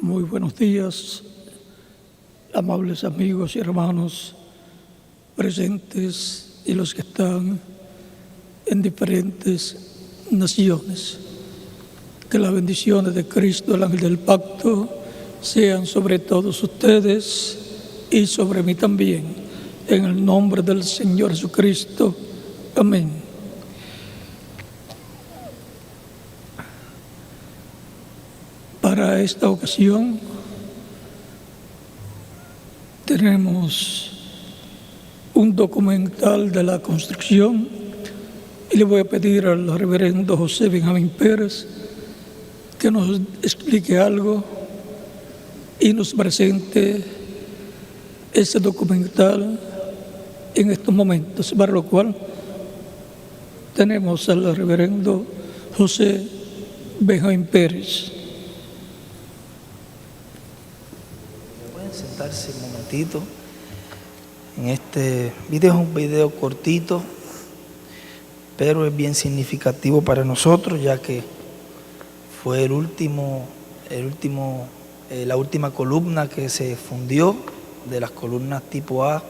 Muy buenos días, amables amigos y hermanos presentes y los que están en diferentes naciones. Que las bendiciones de Cristo, el ángel del pacto, sean sobre todos ustedes y sobre mí también, en el nombre del Señor Jesucristo. Amén. Para esta ocasión tenemos un documental de la construcción y le voy a pedir al reverendo José Benjamín Pérez que nos explique algo y nos presente ese documental en estos momentos, para lo cual tenemos al reverendo José Benjamín Pérez. Pueden sentarse un momentito. En este video es un video cortito, pero es bien significativo para nosotros, ya que fue la última columna que se fundió de las columnas tipo A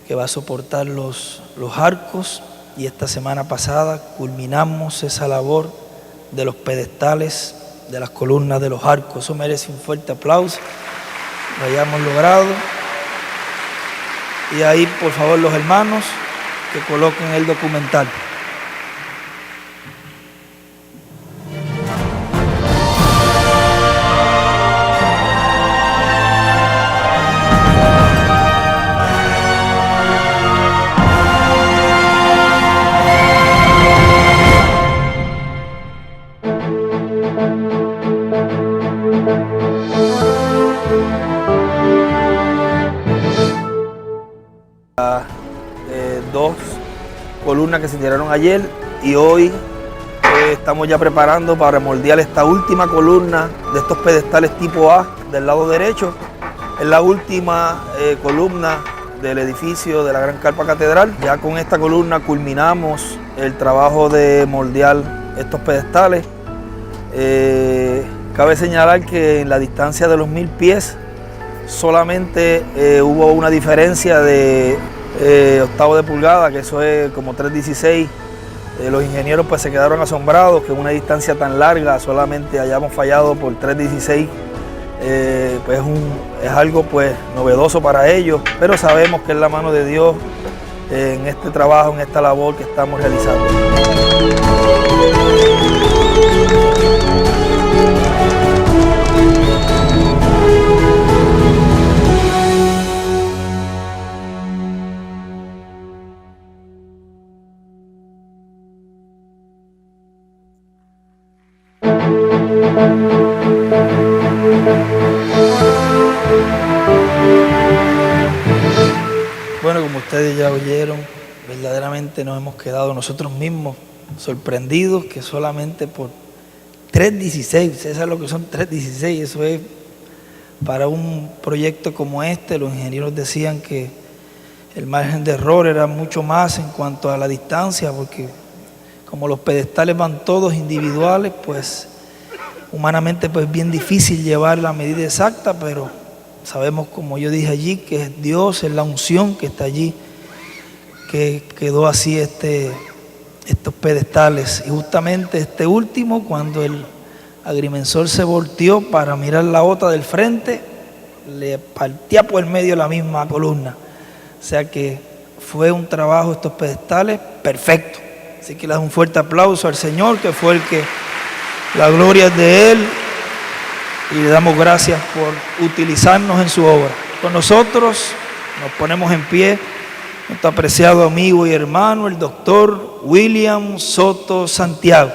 que va a soportar los arcos, y esta semana pasada culminamos esa labor de los pedestales de las columnas de los arcos. Eso merece un fuerte aplauso, lo hayamos logrado. Y ahí, por favor, los hermanos que coloquen el documental. Dos columnas que se tiraron ayer y hoy estamos ya preparando para moldear esta última columna de estos pedestales tipo A del lado derecho. Es la última columna del edificio de la Gran Carpa Catedral. Ya con esta columna culminamos el trabajo de moldear estos pedestales. Cabe señalar que en la distancia de los 1000 pies solamente hubo una diferencia de octavo de pulgada, que eso es como 3.16. Los ingenieros pues se quedaron asombrados que en una distancia tan larga solamente hayamos fallado por 3.16. Pues es algo pues novedoso para ellos, pero sabemos que es la mano de Dios en este trabajo, en esta labor que estamos realizando. Bueno, como ustedes ya oyeron, verdaderamente nos hemos quedado nosotros mismos sorprendidos que solamente por 3.16, ustedes saben lo que son 3.16, eso es para un proyecto como este. Los ingenieros decían que el margen de error era mucho más en cuanto a la distancia, porque como los pedestales van todos individuales, pues humanamente pues es bien difícil llevar la medida exacta, pero sabemos, como yo dije allí, que es Dios, es la unción que está allí, que quedó así estos pedestales. Y justamente este último, cuando el agrimensor se volteó para mirar la ota del frente, le partía por el medio la misma columna. O sea que fue un trabajo, estos pedestales, perfecto. Así que le doy un fuerte aplauso al Señor, que fue el que, la gloria es de Él, y le damos gracias por utilizarnos en su obra. Con nosotros nos ponemos en pie nuestro apreciado amigo y hermano, el doctor William Soto Santiago.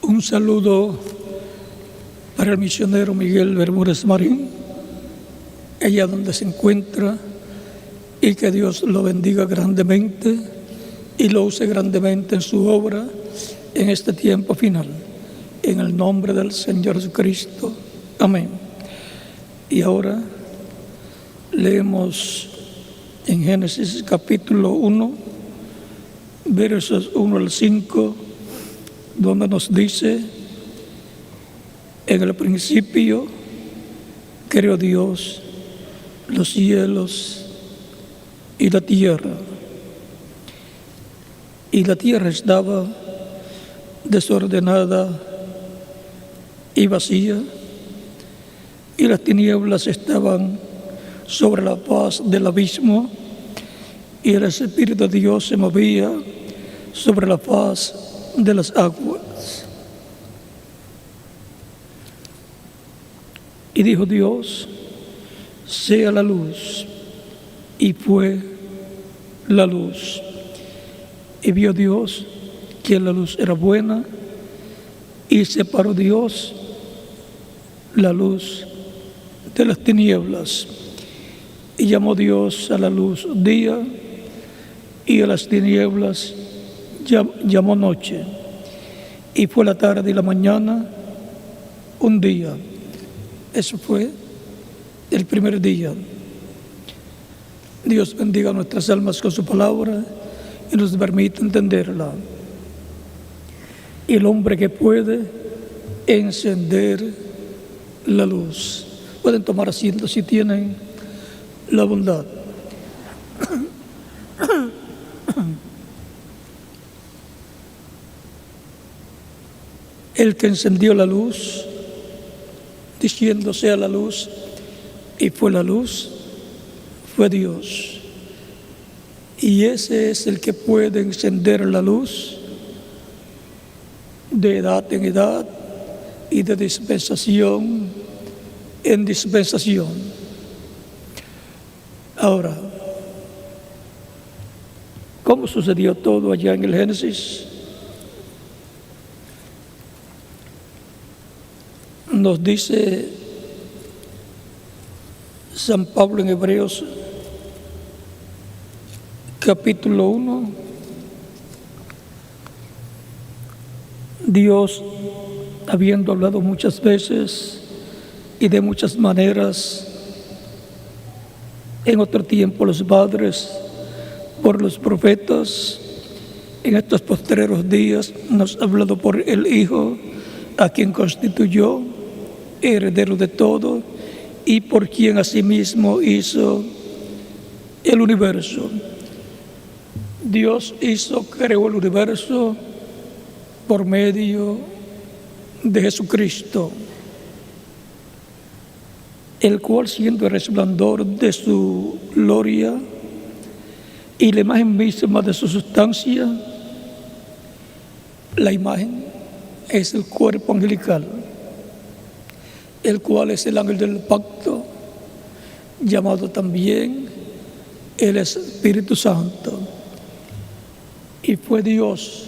Un saludo para el misionero Miguel Bermúdez Marín, allá donde se encuentra, y que Dios lo bendiga grandemente y lo use grandemente en su obra en este tiempo final. En el nombre del Señor Jesucristo. Amén. Y ahora leemos en Génesis capítulo 1, versos 1 al 5, donde nos dice: en el principio creó Dios los cielos y la tierra. Y la tierra estaba desordenada y vacía, y las tinieblas estaban sobre la faz del abismo, y el Espíritu de Dios se movía sobre la faz de las aguas. Y dijo Dios: sea la luz, y fue la luz. Y vio Dios que la luz era buena, y separó Dios la luz de las tinieblas. Y llamó Dios a la luz día, y a las tinieblas llamó noche. Y fue la tarde y la mañana un día. Eso fue el primer día. Dios bendiga nuestras almas con su palabra y nos permite entenderla. Y el hombre que puede encender la luz. Pueden tomar asiento si tienen la bondad. El que encendió la luz, diciendo sea la luz, y fue la luz, fue Dios. Y ese es el que puede encender la luz de edad en edad y de dispensación en dispensación. Ahora, ¿cómo sucedió todo allá en el Génesis? Nos dice San Pablo en Hebreos capítulo 1, Dios, habiendo hablado muchas veces y de muchas maneras en otro tiempo los padres por los profetas, en estos postreros días nos ha hablado por el Hijo, a quien constituyó heredero de todo y por quien asimismo hizo el universo. Dios creó el universo por medio de Jesucristo, el cual, siendo el resplandor de su gloria y la imagen misma de su sustancia, la imagen es el cuerpo angelical, el cual es el ángel del pacto, llamado también el Espíritu Santo. Y fue Dios,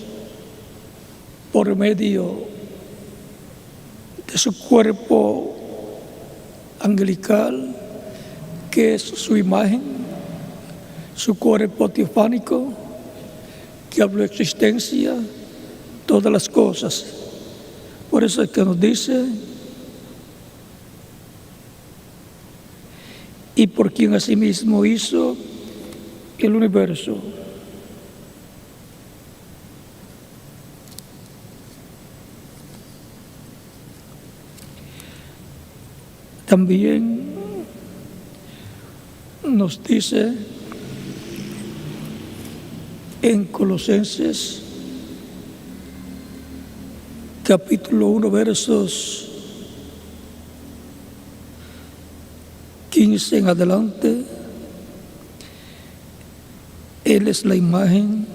por medio de su cuerpo angelical, que es su imagen, su cuerpo teofánico, que habló existencia, todas las cosas. Por eso es que nos dice: y por quien asimismo hizo el universo. También nos dice en Colosenses capítulo 1, versos 15 en adelante: Él es la imagen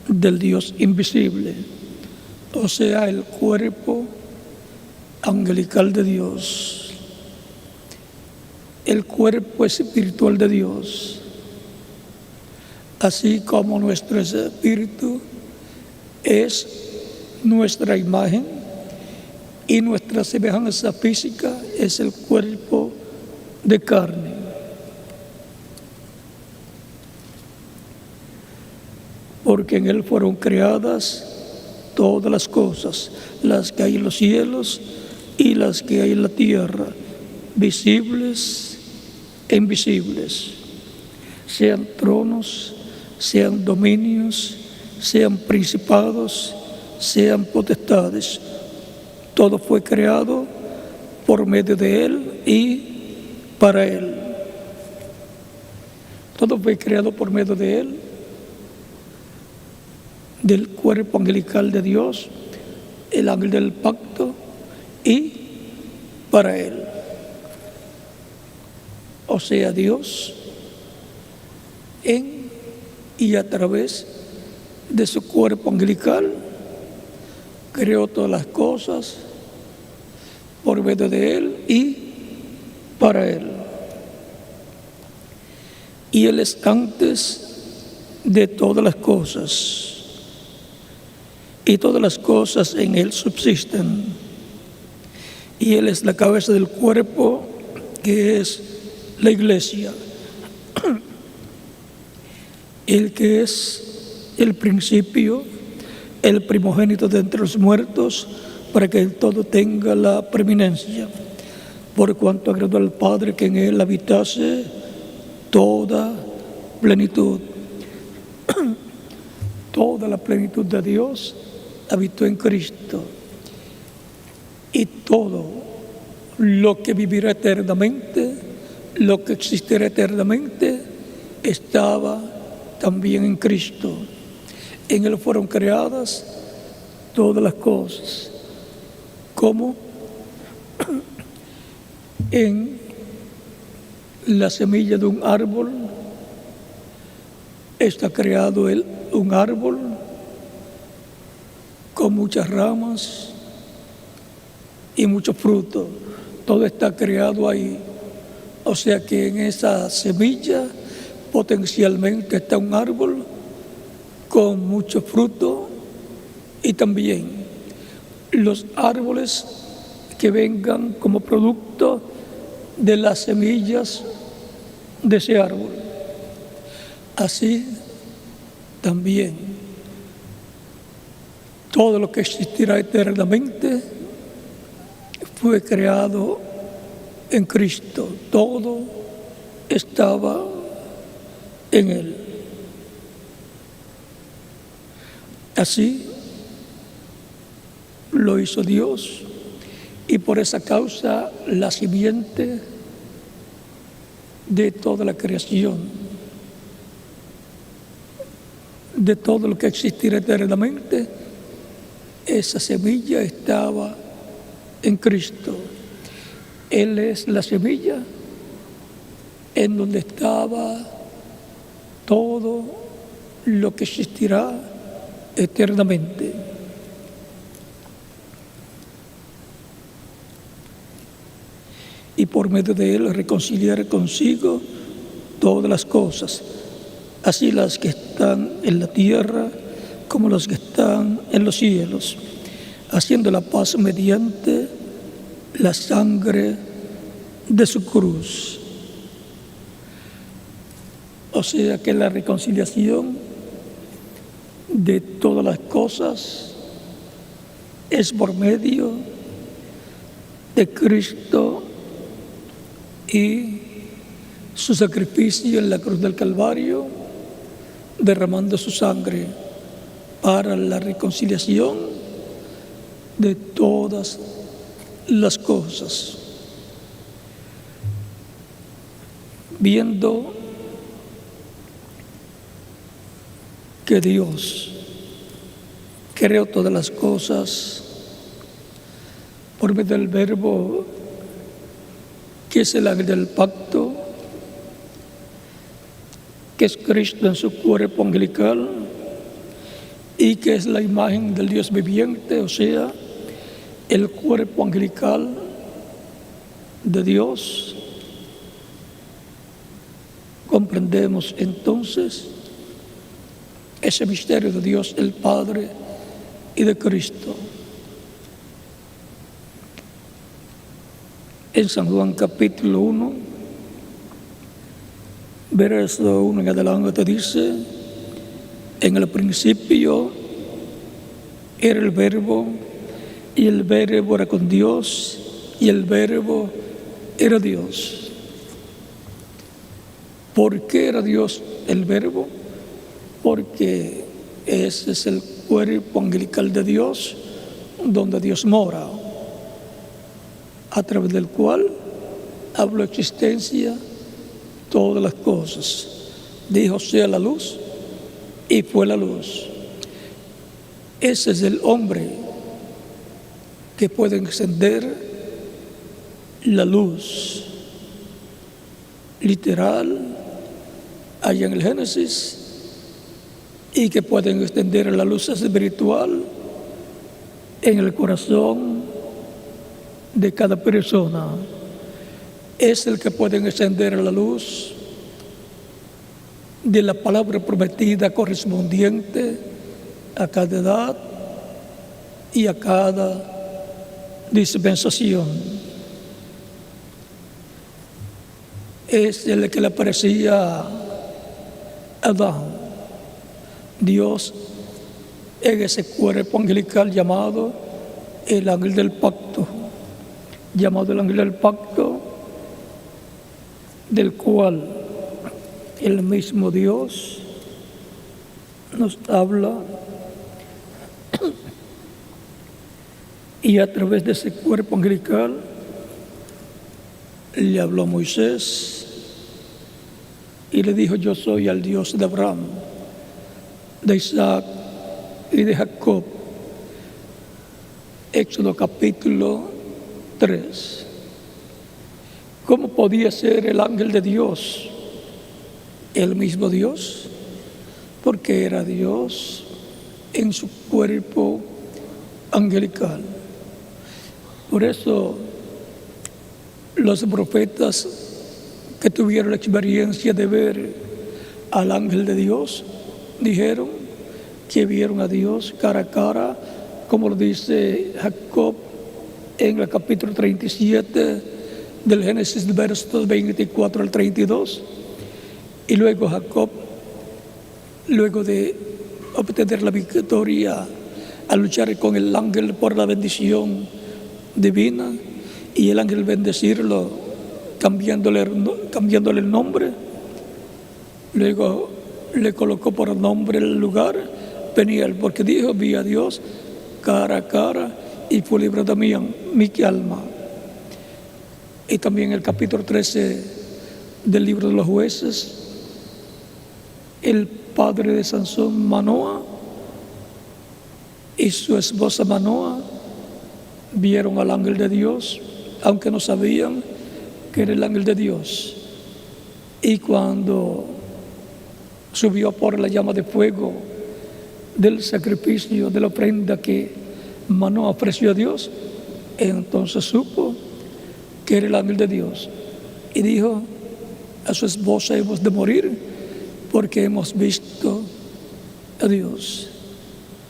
del Dios invisible, o sea, el cuerpo angelical de Dios, el cuerpo espiritual de Dios, así como nuestro espíritu es nuestra imagen y nuestra semejanza física es el cuerpo de carne. Porque en Él fueron creadas todas las cosas, las que hay en los cielos y las que hay en la tierra, visibles e invisibles, sean tronos, sean dominios, sean principados, sean potestades. Todo fue creado por medio de Él y para Él. Todo fue creado por medio de Él, del cuerpo angelical de Dios, el ángel del pacto, y para Él. O sea, Dios en y a través de su cuerpo angelical creó todas las cosas por medio de Él y para Él. Y Él es antes de todas las cosas, y todas las cosas en Él subsisten. Y Él es la cabeza del cuerpo, que es la iglesia. El que es el principio, el primogénito de entre los muertos, para que el todo tenga la preeminencia. Por cuanto agradó al Padre que en Él habitase toda plenitud. Toda la plenitud de Dios habitó en Cristo. Y todo lo que vivirá eternamente, lo que existirá eternamente, estaba también en Cristo. En Él fueron creadas todas las cosas, como en la semilla de un árbol está creado un árbol con muchas ramas y muchos frutos. Todo está creado ahí. O sea que en esa semilla potencialmente está un árbol con mucho fruto, y también los árboles que vengan como producto de las semillas de ese árbol. Así también todo lo que existirá eternamente fue creado en Cristo. Todo estaba en Él. Así lo hizo Dios, y por esa causa la simiente de toda la creación, de todo lo que existirá eternamente, esa semilla estaba en Cristo. Él es la semilla en donde estaba todo lo que existirá eternamente. Y por medio de Él reconciliar consigo todas las cosas, así las que están en la tierra como las que están en los cielos, haciendo la paz mediante la sangre de su cruz. O sea que la reconciliación de todas las cosas es por medio de Cristo y su sacrificio en la cruz del Calvario, derramando su sangre para la reconciliación de todas las cosas. Viendo que Dios creó todas las cosas por medio del Verbo, que es el ángel del pacto, que es Cristo en su cuerpo angelical, y que es la imagen del Dios viviente, o sea, el cuerpo angelical de Dios. Comprendemos entonces ese misterio de Dios el Padre y de Cristo. En San Juan capítulo 1, verso 1 en adelante dice: en el principio era el Verbo, y el Verbo era con Dios, y el Verbo era Dios. ¿Por qué era Dios el Verbo? Porque ese es el cuerpo angelical de Dios, donde Dios mora, a través del cual habló existencia todas las cosas. Dijo: sea la luz, y fue la luz. Ese es el hombre que puede encender la luz literal allá en el Génesis, y que pueden extender la luz espiritual en el corazón de cada persona. Es el que puede encender la luz de la palabra prometida correspondiente a cada edad y a cada dispensación. Es el que le aparecía a Adán. Dios en ese cuerpo angelical llamado el ángel del pacto, del cual el mismo Dios nos habla, y a través de ese cuerpo angelical le habló a Moisés y le dijo: yo soy el Dios de Abraham, de Isaac y de Jacob. Éxodo capítulo 3. ¿Cómo podía ser el ángel de Dios el mismo Dios? Porque era Dios en su cuerpo angelical. Por eso los profetas que tuvieron la experiencia de ver al ángel de Dios dijeron que vieron a Dios cara a cara, como lo dice Jacob en el capítulo 37 del Génesis, versos 24 al 32. Y luego Jacob, luego de obtener la victoria al luchar con el ángel por la bendición divina, y el ángel bendecirlo cambiándole el nombre, luego le colocó por nombre el lugar Peniel, porque dijo: vi a Dios cara a cara y fue librada mi alma. Y también el capítulo 13 del libro de los Jueces, el padre de Sansón, Manoa, y su esposa Manoa vieron al ángel de Dios, aunque no sabían que era el ángel de Dios. Y cuando subió por la llama de fuego del sacrificio, de la ofrenda que Manoa ofreció a Dios, entonces supo que era el ángel de Dios. Y dijo a su esposa: hemos de morir porque hemos visto a Dios.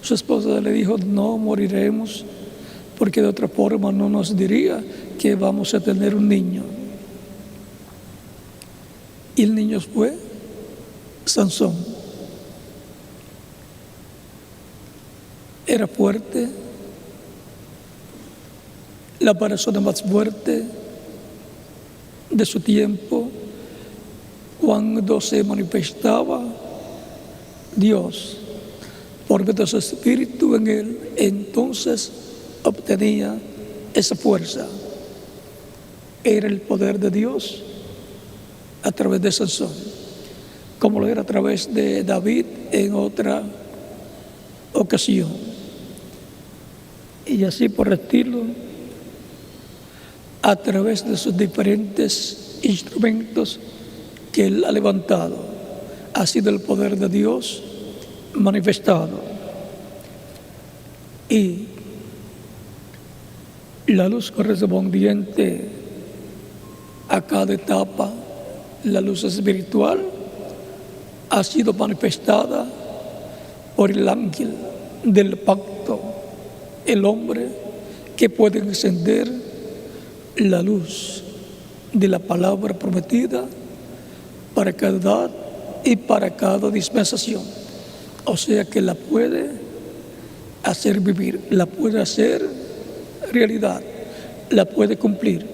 Su esposa le dijo: no moriremos, porque de otra forma no nos diría que vamos a tener un niño. Y el niño fue Sansón. Era fuerte, la persona más fuerte de su tiempo. Cuando se manifestaba Dios por medio de su espíritu en él, entonces obtenía esa fuerza. Era el poder de Dios a través de Sansón, como lo era a través de David en otra ocasión. Y así por el estilo, a través de sus diferentes instrumentos que él ha levantado, ha sido el poder de Dios manifestado. Y la luz correspondiente a cada etapa, la luz espiritual, ha sido manifestada por el ángel del pacto, el hombre que puede encender la luz de la palabra prometida para cada edad y para cada dispensación. O sea que la puede hacer vivir, la puede hacer realidad, la puede cumplir.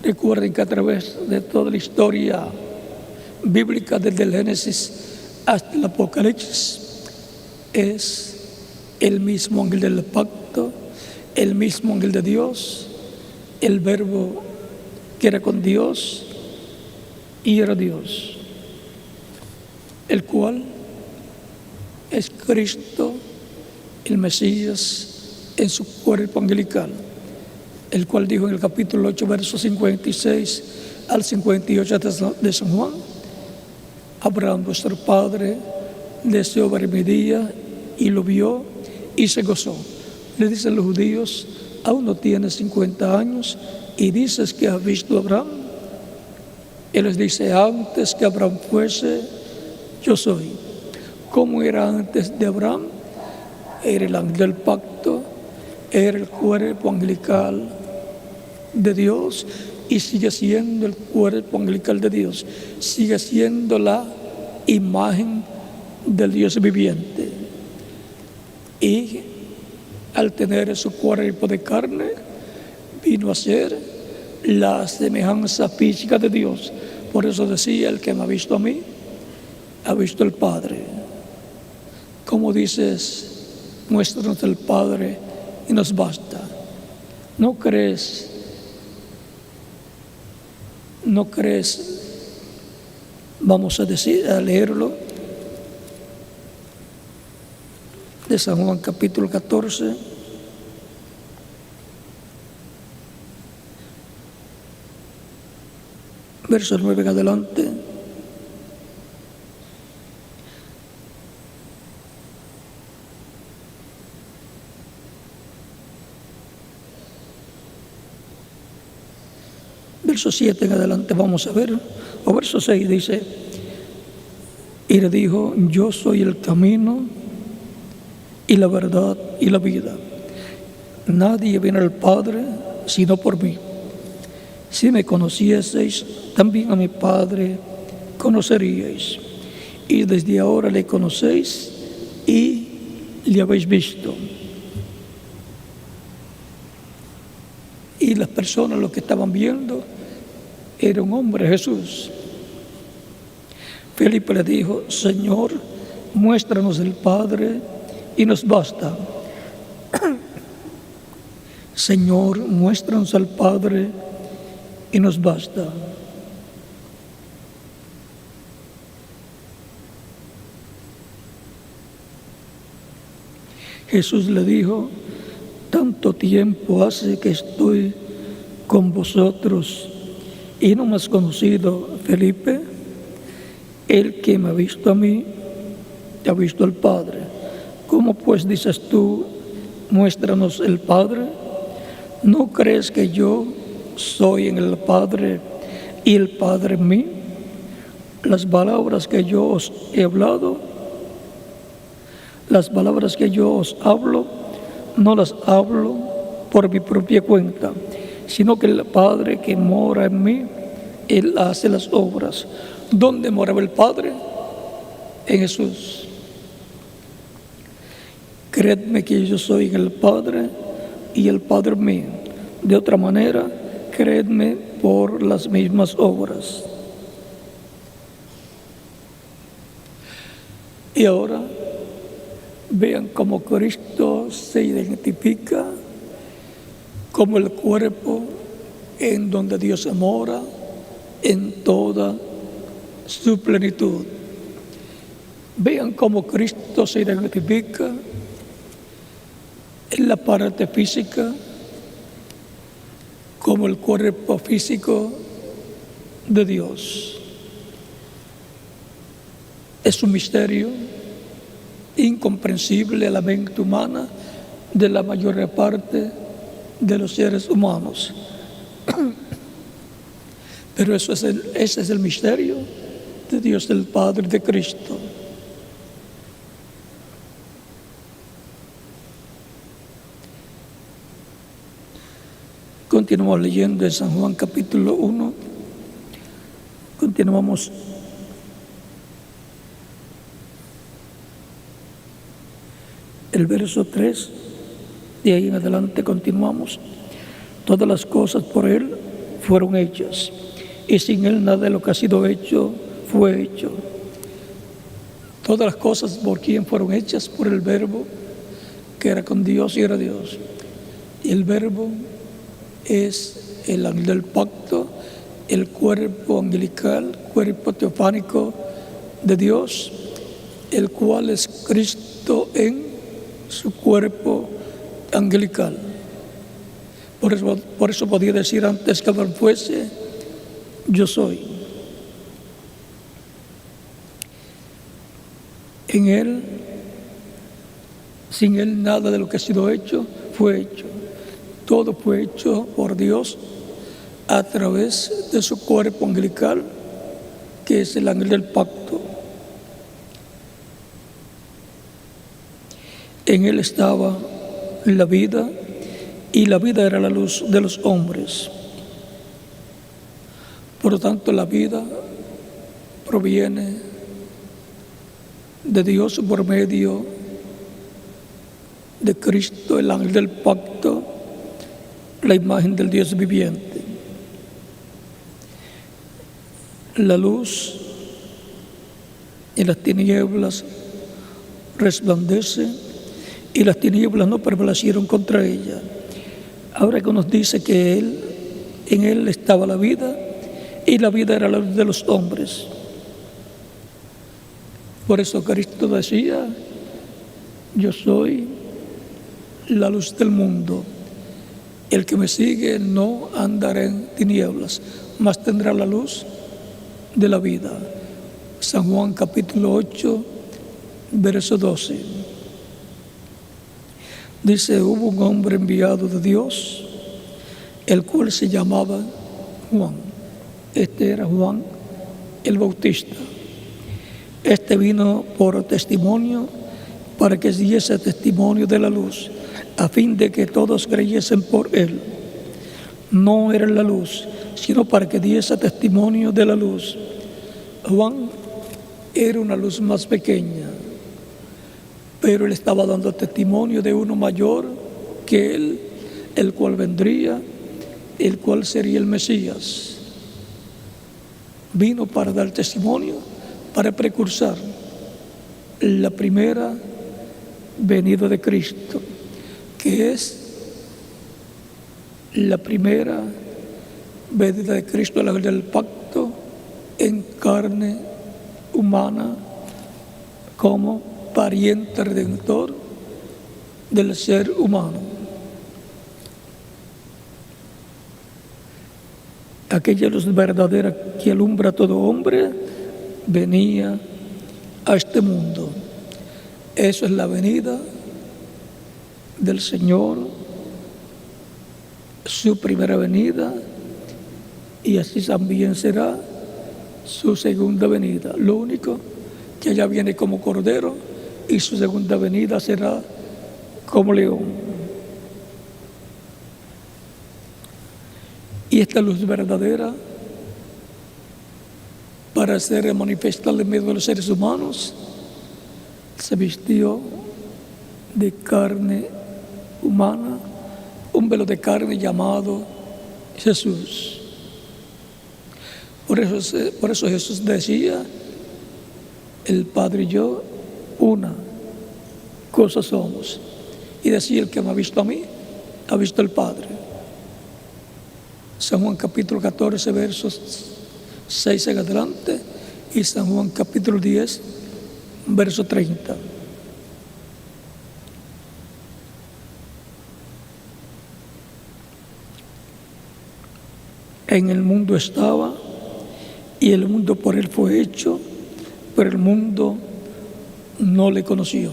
Recuerden que a través de toda la historia bíblica desde el Génesis hasta el Apocalipsis es el mismo ángel del pacto, el mismo ángel de Dios, el verbo que era con Dios y era Dios, el cual es Cristo, el Mesías, en su cuerpo angelical, el cual dijo en el capítulo 8, versos 56 al 58 de San Juan: Abraham, vuestro padre, deseó ver mi día y lo vio y se gozó. Le dicen los judíos: aún no tienes 50 años y dices que has visto a Abraham. Él les dice: antes que Abraham fuese, yo soy. ¿Cómo era antes de Abraham? Era el ángel del pacto, era el cuerpo angelical de Dios y sigue siendo el cuerpo angelical de Dios, sigue siendo la imagen del Dios viviente. Y al tener su cuerpo de carne, vino a ser la semejanza física de Dios. Por eso decía: el que me ha visto a mí, ha visto al Padre. Como dices, muéstranos el Padre y nos basta. ¿No crees? Vamos a leerlo de San Juan capítulo 14, verso 9 en adelante. Verso 7 en adelante vamos a ver, o verso 6 dice: y le dijo: yo soy el camino y la verdad y la vida. Nadie viene al Padre sino por mí. Si me conocieseis, también a mi Padre conoceríais. Y desde ahora le conocéis y le habéis visto. Y las personas, lo que estaban viendo, era un hombre, Jesús. Felipe le dijo: Señor, muéstranos el Padre y nos basta. Señor, muéstranos al Padre y nos basta. Jesús le dijo: tanto tiempo hace que estoy con vosotros y no me has conocido, Felipe. El que me ha visto a mí, te ha visto al Padre. ¿Cómo pues dices tú, muéstranos el Padre? ¿No crees que yo soy en el Padre y el Padre en mí? Las palabras que yo os he hablado, las palabras que yo os hablo, no las hablo por mi propia cuenta, sino que el Padre que mora en mí, Él hace las obras. ¿Dónde moraba el Padre? En Jesús. Creedme que yo soy en el Padre y el Padre mío. De otra manera, creedme por las mismas obras. Y ahora, vean cómo Cristo se identifica como el cuerpo en donde Dios mora en toda su plenitud. Vean cómo Cristo se identifica en la parte física como el cuerpo físico de Dios. Es un misterio incomprensible a la mente humana de la mayor parte de los seres humanos. Pero ese es el misterio de Dios, del Padre, de Cristo. Continuamos leyendo en San Juan capítulo 1. Continuamos el verso 3. De ahí en adelante continuamos. Todas las cosas por Él fueron hechas, y sin Él nada de lo que ha sido hecho fue hecho. Todas las cosas por quien fueron hechas, por el Verbo, que era con Dios y era Dios. Y el Verbo es el ángel del pacto, el cuerpo angelical, cuerpo teofánico de Dios, el cual es Cristo en su cuerpo angelical. Por eso podía decir antes que Abraham fuese, yo soy. En Él, sin Él nada de lo que ha sido hecho fue hecho. Todo fue hecho por Dios a través de su cuerpo angelical, que es el ángel del pacto. En Él estaba la vida, y la vida era la luz de los hombres. Por lo tanto, la vida proviene de Dios por medio de Cristo, el ángel del pacto, la imagen del Dios viviente. La luz y las tinieblas resplandecen, y las tinieblas no prevalecieron contra ella. Ahora que nos dice que en Él estaba la vida, y la vida era la luz de los hombres. Por eso Cristo decía, yo soy la luz del mundo. El que me sigue no andará en tinieblas, mas tendrá la luz de la vida. San Juan capítulo 8, verso 12. Dice, hubo un hombre enviado de Dios, el cual se llamaba Juan. Este era Juan el Bautista. Este vino por testimonio, para que diese testimonio de la luz, a fin de que todos creyesen por él. No era la luz, sino para que diese testimonio de la luz. Juan era una luz más pequeña, pero él estaba dando testimonio de uno mayor que él, el cual vendría, el cual sería el Mesías. Vino para dar testimonio, para precursar la primera venida de Cristo, que es la primera venida de Cristo, el ángel del pacto, en carne humana, como pariente redentor del ser humano. Aquella luz verdadera que alumbra a todo hombre venía a este mundo. Eso es la venida del Señor, su primera venida, y así también será su segunda venida. Lo único que ella viene como cordero y su segunda venida será como león. Y esta luz verdadera, para ser manifestada en medio de los seres humanos, se vistió de carne humana, un velo de carne llamado Jesús. Por eso Jesús decía, el Padre y yo, una cosa somos. Y decía, el que me ha visto a mí, ha visto al Padre. San Juan capítulo 14, versos 6 en adelante, y San Juan capítulo 10, verso 30. En el mundo estaba, y el mundo por él fue hecho, pero el mundo no le conoció.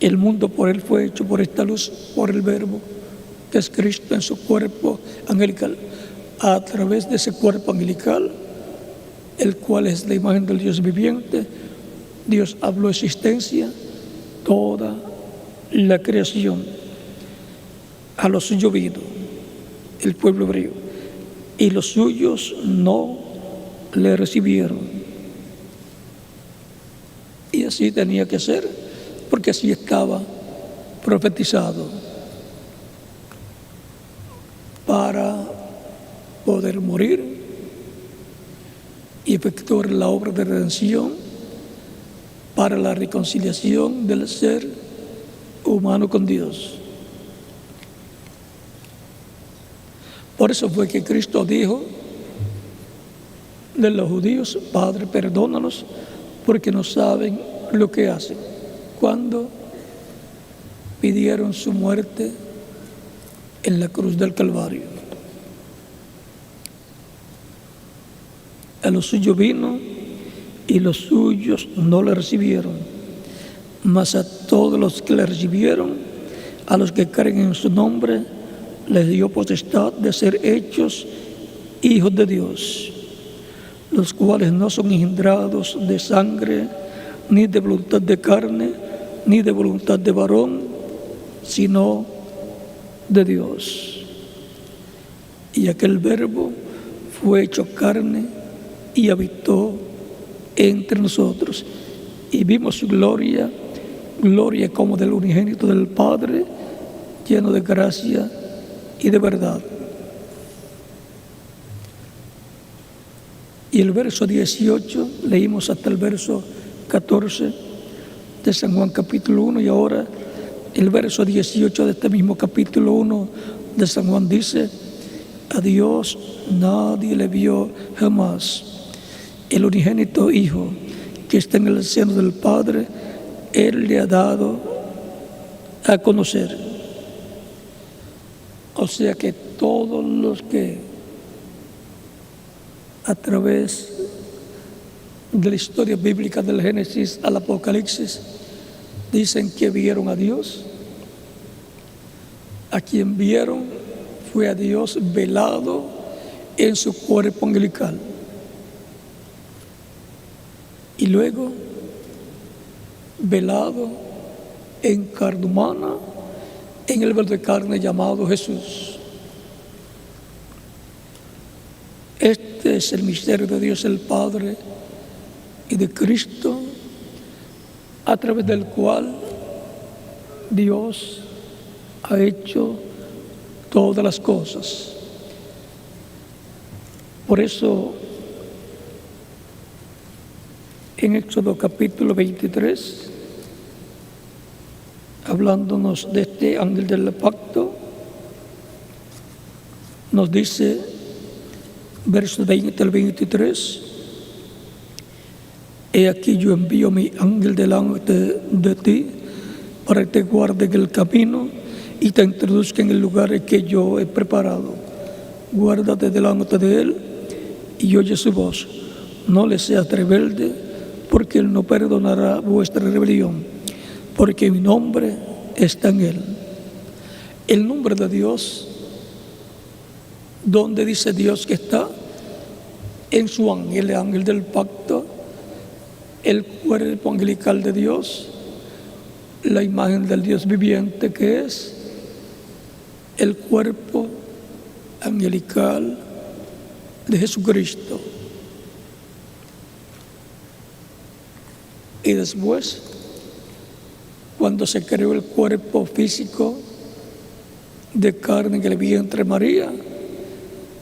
El mundo por él fue hecho, por esta luz, por el Verbo, que es Cristo en su cuerpo angelical. A través de ese cuerpo angelical, el cual es la imagen del Dios viviente, Dios habló existencia, toda la creación. A lo suyo vino el pueblo hebreo, y los suyos no le recibieron. Y así tenía que ser, porque así estaba profetizado. Para poder morir y efectuar la obra de redención para la reconciliación del ser humano con Dios. Por eso fue que Cristo dijo de los judíos: Padre, perdónalos porque no saben lo que hacen, cuando pidieron su muerte en la cruz del Calvario. A los suyos vino y los suyos no le recibieron, mas a todos los que le recibieron, a los que creen en su nombre, les dio potestad de ser hechos hijos de Dios, los cuales no son engendrados de sangre, ni de voluntad de carne, ni de voluntad de varón, sino de Dios. Y aquel Verbo fue hecho carne y habitó entre nosotros, y vimos su gloria, gloria como del unigénito del Padre, lleno de gracia y de verdad. Y el verso 18, leímos hasta el verso 14 de San Juan capítulo 1, y ahora el verso 18 de este mismo capítulo 1 de San Juan dice: a Dios nadie le vio jamás. El unigénito Hijo que está en el seno del Padre, Él le ha dado a conocer. O sea que todos los que a través de la historia bíblica del Génesis al Apocalipsis dicen que vieron a Dios, a quien vieron fue a Dios velado en su cuerpo angelical, y luego velado en carne humana, en el verbo de carne llamado Jesús. Este es el misterio de Dios el Padre y de Cristo, a través del cual Dios ha hecho todas las cosas. Por eso, en Éxodo capítulo 23, hablándonos de este ángel del pacto, nos dice, versos 20 al 23, he aquí yo envío mi ángel delante de ti para que te guarde en el camino y te introduzca en el lugar que yo he preparado. Guárdate delante de él y oye su voz. No le seas rebelde, porque él no perdonará vuestra rebelión, porque mi nombre está en él. El nombre de Dios, ¿dónde dice Dios que está? En su ángel, el ángel del pacto, el cuerpo angelical de Dios, la imagen del Dios viviente que es el cuerpo angelical de Jesucristo. Y después, cuando se creó el cuerpo físico de carne en el vientre de María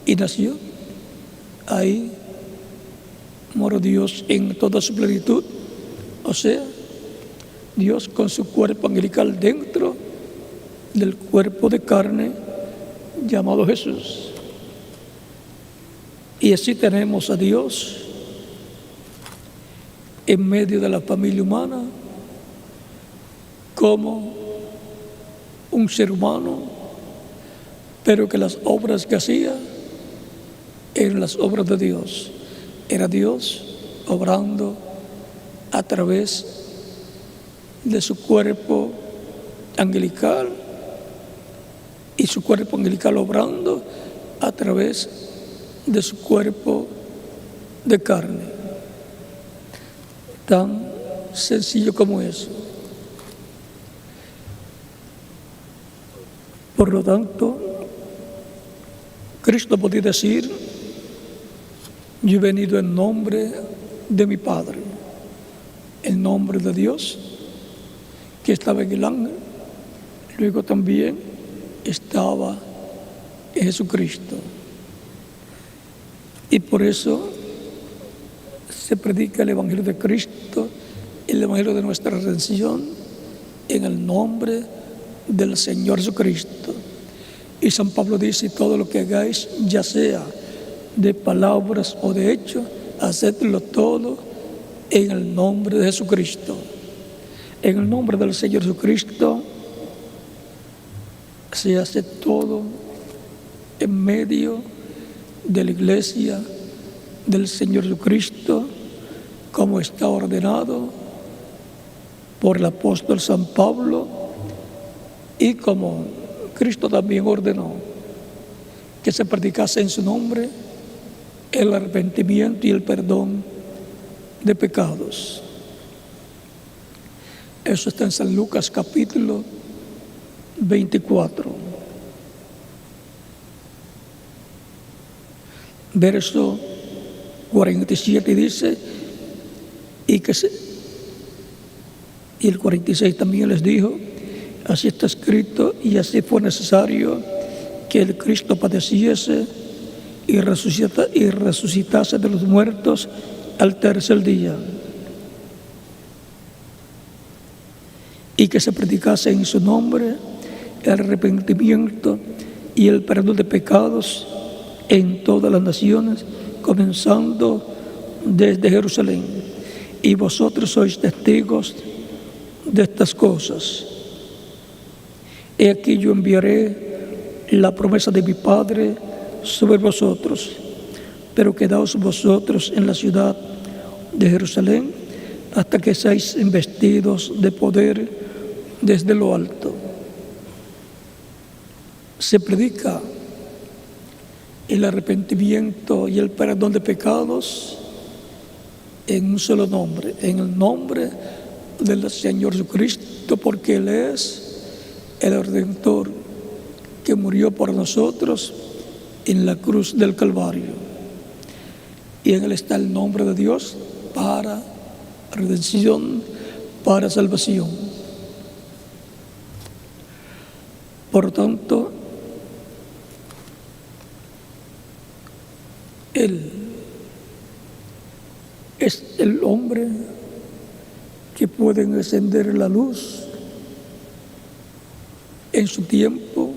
y nació, ahí moró Dios en toda su plenitud, o sea, Dios con su cuerpo angelical dentro del cuerpo de carne llamado Jesús. Y así tenemos a Dios en medio de la familia humana como un ser humano, pero que las obras que hacía eran las obras de Dios. Era Dios obrando a través de su cuerpo angelical y su cuerpo angelical obrando a través de su cuerpo de carne. Tan sencillo como eso. Por lo tanto, Cristo podía decir: yo he venido en nombre de mi Padre, el nombre de Dios que estaba en el ángel, luego también estaba en Jesucristo. Y por eso se predica el Evangelio de Cristo, el Evangelio de nuestra redención, en el nombre del Señor Jesucristo. Y San Pablo dice: todo lo que hagáis, ya sea de palabras o de hechos, hacedlo todo en el nombre de Jesucristo. En el nombre del Señor Jesucristo se hace todo en medio de la iglesia del Señor Jesucristo, como está ordenado por el apóstol San Pablo y como Cristo también ordenó que se predicase en su nombre el arrepentimiento y el perdón de pecados. Eso está en San Lucas capítulo 24. Verso 47 dice, y el 46 también les dijo: así está escrito y así fue necesario que el Cristo padeciese y resucitase de los muertos al tercer día, y que se predicase en su nombre el arrepentimiento y el perdón de pecados en todas las naciones, comenzando desde Jerusalén. Y vosotros sois testigos de estas cosas. He aquí yo enviaré la promesa de mi Padre sobre vosotros, pero quedaos vosotros en la ciudad de Jerusalén hasta que seáis investidos de poder desde lo alto. Se predica el arrepentimiento y el perdón de pecados en un solo nombre, en el nombre del Señor Jesucristo, porque Él es el Redentor que murió por nosotros en la cruz del Calvario. Y en Él está el nombre de Dios para redención, para salvación. Por tanto, Él es el hombre que puede encender la luz en su tiempo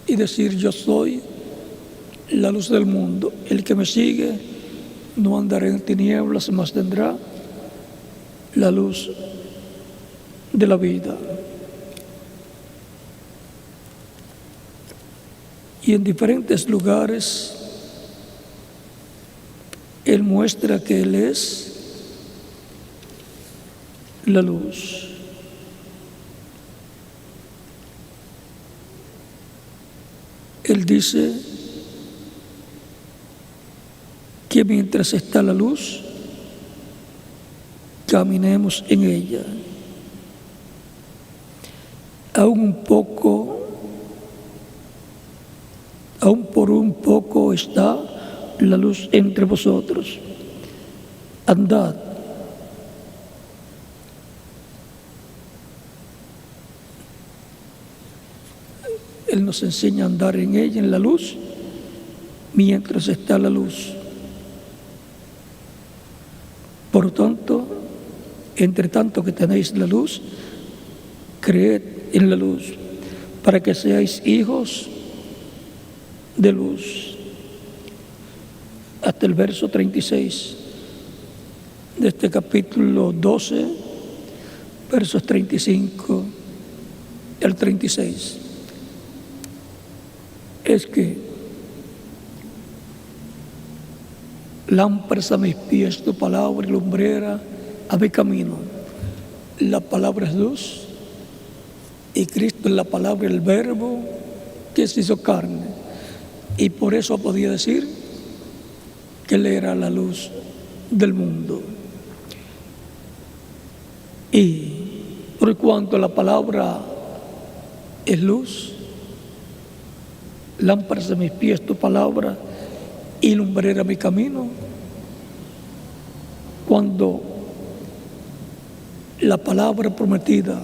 y decir: yo soy la luz del mundo. El que me sigue no andará en tinieblas, mas tendrá la luz de la vida. Y en diferentes lugares Él muestra que Él es la luz. Él dice que mientras está la luz, caminemos en ella. Aún por un poco está la luz entre vosotros. Andad. Él nos enseña a andar en ella, en la luz, mientras está la luz. Por tanto, entre tanto que tenéis la luz, creed en la luz, para que seáis hijos de luz. Hasta el verso 36 de este capítulo 12, versos 35 al 36. Es que lámparas a mis pies tu palabra y lumbrera a mi camino. La palabra es luz y Cristo es la palabra, el verbo que se hizo carne. Y por eso podía decir que Él era la luz del mundo. Y por cuanto la palabra es luz, lámparas a mis pies tu palabra y lumbrera mi camino, cuando la palabra prometida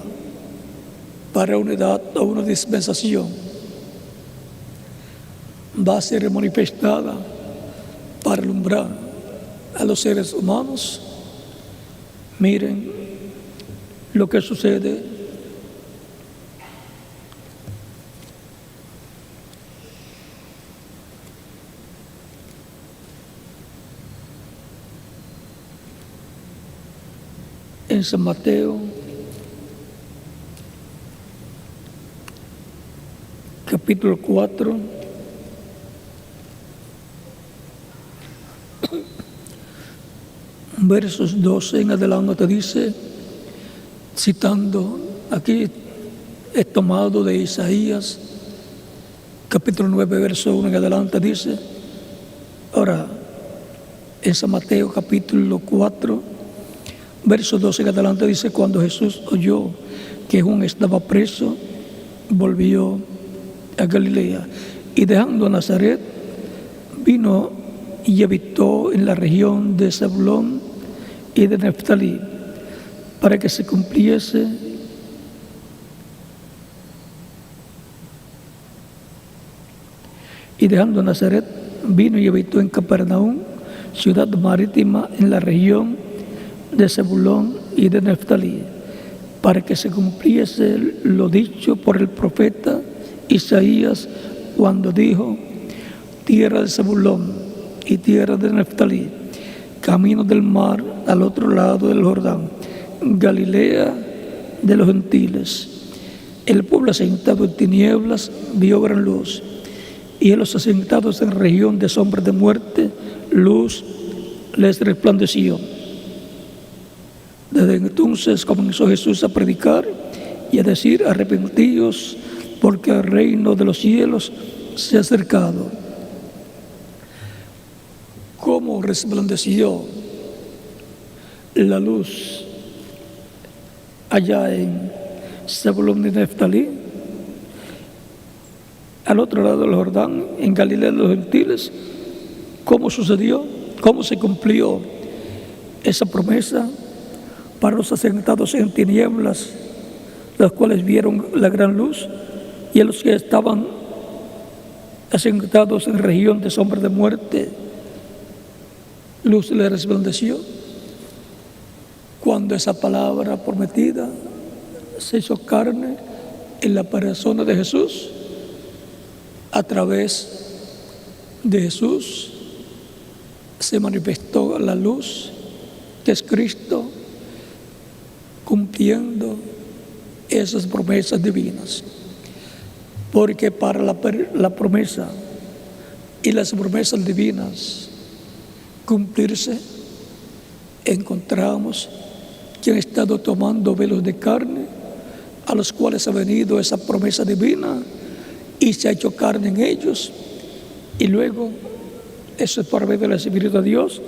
para una edad o una dispensación va a ser manifestada para alumbrar a los seres humanos. Miren lo que sucede en San Mateo, capítulo 4, versos 12 en adelante dice, citando, aquí es tomado de Isaías, capítulo 9, verso 1 en adelante dice, ahora, en San Mateo, capítulo 4, verso 12 en adelante dice, cuando Jesús oyó que Juan estaba preso, volvió a Galilea y dejando Nazaret, vino y habitó en la región de Zabulón y de Neftalí, para que se cumpliese y dejando Nazaret, vino y habitó en Capernaum, ciudad marítima en la región de Zabulón y de Neftalí, para que se cumpliese lo dicho por el profeta Isaías cuando dijo, tierra de Zabulón y tierra de Neftalí, camino del mar al otro lado del Jordán, Galilea de los gentiles. El pueblo asentado en tinieblas vio gran luz, y a los asentados en región de sombra de muerte, luz les resplandeció. Desde entonces comenzó Jesús a predicar y a decir, arrepentíos, porque el reino de los cielos se ha acercado. ¿Cómo resplandeció la luz allá en Zabulón y Neftalí? Al otro lado del Jordán, en Galilea de los gentiles. ¿Cómo sucedió? ¿Cómo se cumplió esa promesa para los asentados en tinieblas, los cuales vieron la gran luz, y a los que estaban asentados en región de sombra de muerte, luz les resplandeció? Cuando esa palabra prometida se hizo carne en la persona de Jesús, a través de Jesús se manifestó la luz, que es Cristo, cumpliendo esas promesas divinas. Porque para la promesa y las promesas divinas cumplirse, encontramos que han estado tomando velos de carne, a los cuales ha venido esa promesa divina y se ha hecho carne en ellos, y luego eso es por medio del Espíritu de Dios,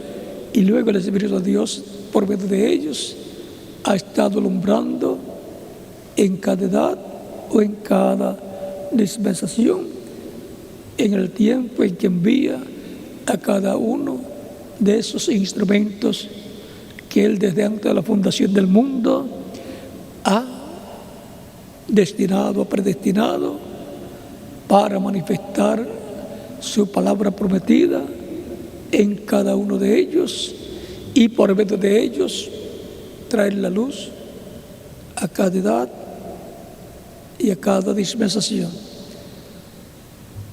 y luego el Espíritu de Dios por medio de ellos ha estado alumbrando en cada edad o en cada dispensación, en el tiempo en que envía a cada uno de esos instrumentos que Él desde antes de la fundación del mundo ha destinado, predestinado para manifestar su palabra prometida en cada uno de ellos, y por medio de ellos traer la luz a cada edad y a cada dispensación.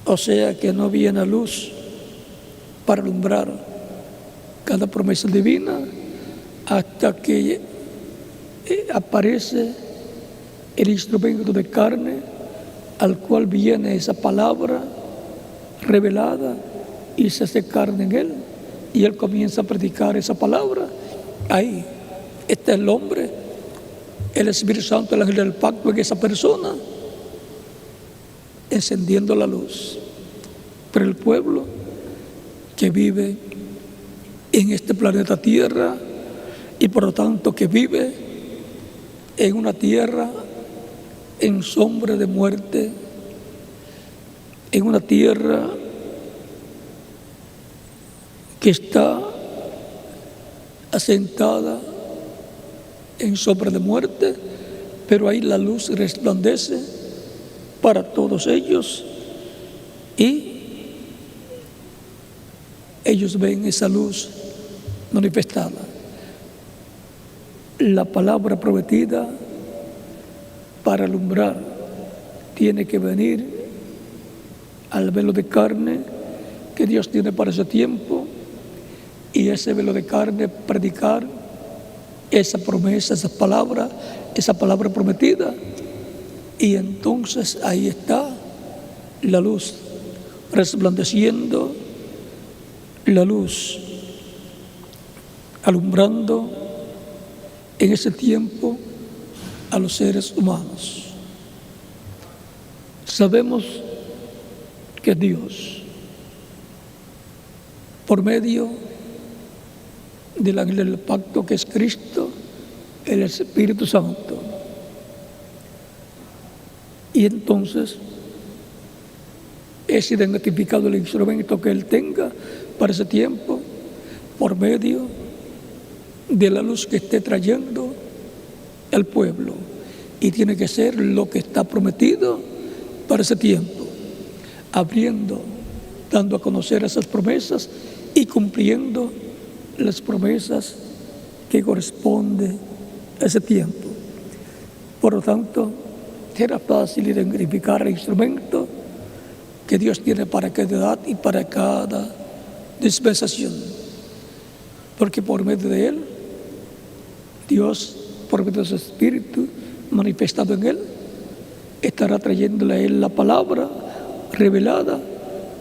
O sea que no viene a luz para alumbrar cada promesa divina hasta que aparece el instrumento de carne al cual viene esa palabra revelada y se hace carne en él, y él comienza a predicar esa palabra. Ahí está el hombre, el Espíritu Santo, el ángel del pacto en esa persona, encendiendo la luz. Pero el pueblo que vive en este planeta Tierra, y por lo tanto que vive en una tierra en sombra de muerte, en una tierra que está asentada en sombra de muerte, pero ahí la luz resplandece para todos ellos, y ellos ven esa luz manifestada. La palabra prometida para alumbrar tiene que venir al velo de carne que Dios tiene para ese tiempo, y ese velo de carne predicar esa promesa, esa palabra prometida, y entonces ahí está la luz resplandeciendo, la luz alumbrando en ese tiempo a los seres humanos. Sabemos que Dios, por medio del ángel del pacto que es Cristo, el Espíritu Santo, y entonces es identificado el instrumento que Él tenga para ese tiempo por medio de la luz que esté trayendo al pueblo, y tiene que ser lo que está prometido para ese tiempo, abriendo, dando a conocer esas promesas y cumpliendo las promesas que corresponden a ese tiempo. Por lo tanto, será fácil identificar el instrumento que Dios tiene para cada edad y para cada dispensación, porque por medio de Él, Dios, por medio de su Espíritu manifestado en Él, estará trayéndole a Él la palabra revelada,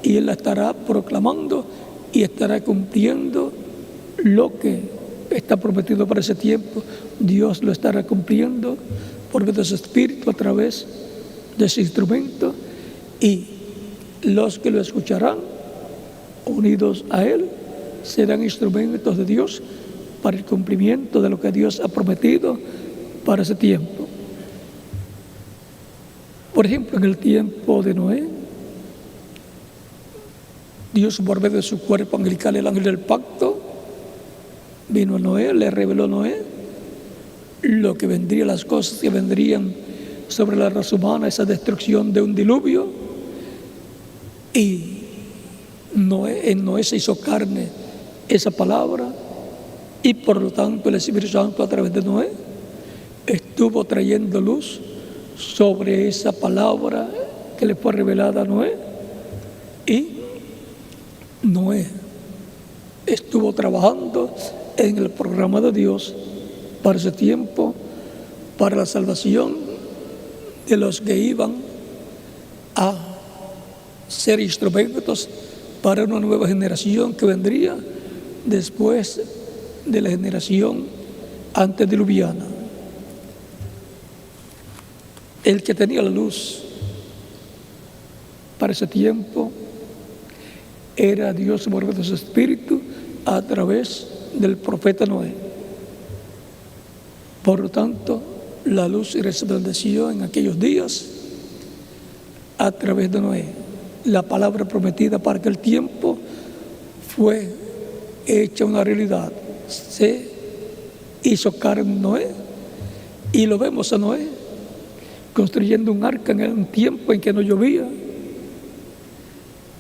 y Él la estará proclamando y estará cumpliendo lo que está prometido para ese tiempo. Dios lo estará cumpliendo por medio de su Espíritu a través de ese instrumento, y los que lo escucharán unidos a Él serán instrumentos de Dios para el cumplimiento de lo que Dios ha prometido para ese tiempo. Por ejemplo, en el tiempo de Noé, Dios, por medio de su cuerpo angelical, el ángel del pacto, vino a Noé, le reveló a Noé lo que vendría, las cosas que vendrían sobre la raza humana, esa destrucción de un diluvio. Y en Noé se hizo carne esa palabra, y por lo tanto el Espíritu Santo a través de Noé estuvo trayendo luz sobre esa palabra que le fue revelada a Noé, y Noé estuvo trabajando en el programa de Dios para ese tiempo, para la salvación de los que iban a ser instrumentos para una nueva generación que vendría después de la generación antediluviana. El que tenía la luz para ese tiempo era Dios por medio de su Espíritu a través del profeta Noé. Por lo tanto, la luz resplandeció en aquellos días a través de Noé. La palabra prometida para aquel tiempo fue hecha una realidad. Se hizo carne Noé, y lo vemos a Noé construyendo un arca en un tiempo en que no llovía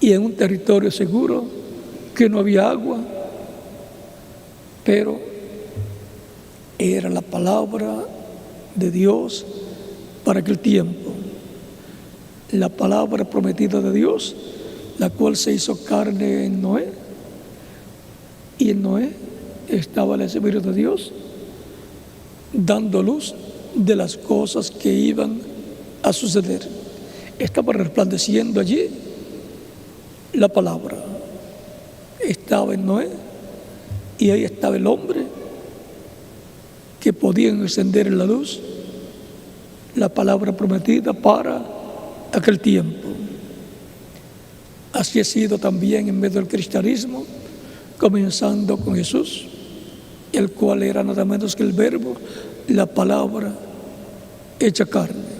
y en un territorio seguro que no había agua, pero era la palabra de Dios para aquel tiempo, la palabra prometida de Dios, la cual se hizo carne en Noé, y en Noé estaba el Espíritu de Dios dando luz de las cosas que iban a suceder. Estaba resplandeciendo allí la palabra. Estaba en Noé, y ahí estaba el hombre que podía encender la luz, la palabra prometida para aquel tiempo. Así ha sido también en medio del cristianismo, comenzando con Jesús, el cual era nada menos que el Verbo, la palabra hecha carne.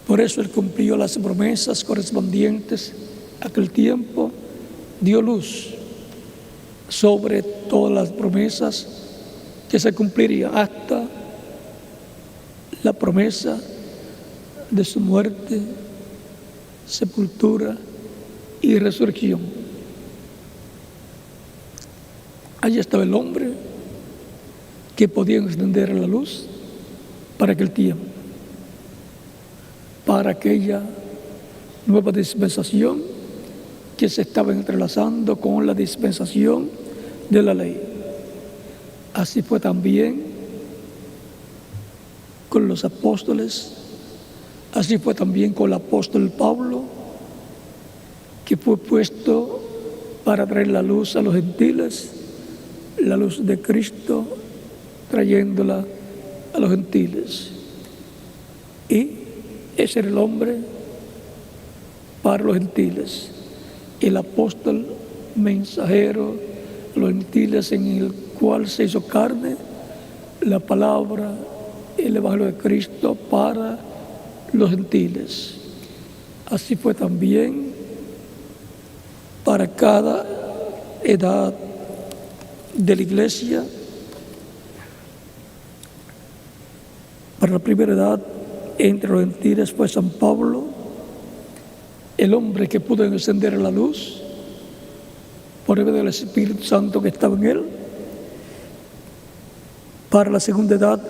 Por eso Él cumplió las promesas correspondientes a aquel tiempo, dio luz sobre todas las promesas que se cumplirían hasta la promesa de su muerte, sepultura y resurrección. allí estaba el hombre que podía encender la luz para aquel tiempo, para aquella nueva dispensación que se estaba entrelazando con la dispensación de la ley. Así fue también con los apóstoles, así fue también con el apóstol Pablo, que fue puesto para traer la luz a los gentiles, la luz de Cristo, trayéndola a los gentiles. Y ese era el hombre para los gentiles, el apóstol mensajero a los gentiles, en el cual se hizo carne la palabra, el evangelio de Cristo para los gentiles. Así fue también para cada edad de la iglesia. Para la primera edad, entre los gentiles, fue San Pablo, el hombre que pudo encender la luz por medio del Espíritu Santo que estaba en él. Para la segunda edad,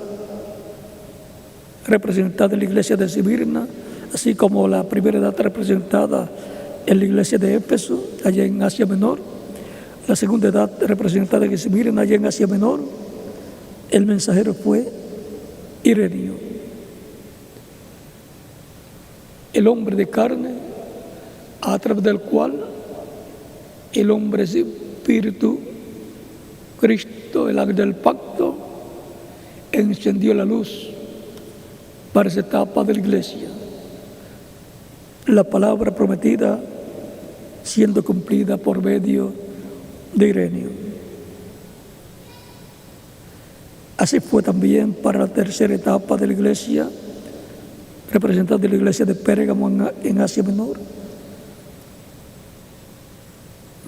representada en la iglesia de Esmirna, así como la primera edad representada en la iglesia de Éfeso, allá en Asia Menor. La segunda edad representada en Esmirna, allá en Asia Menor, el mensajero fue Ireneo, el hombre de carne, a través del cual el hombre es espíritu, Cristo, el ángel del pacto, encendió la luz para esa etapa de la iglesia. La palabra prometida siendo cumplida por medio de Ireneo. Así fue también para la tercera etapa de la iglesia, representada en la iglesia de Pérgamo en Asia Menor,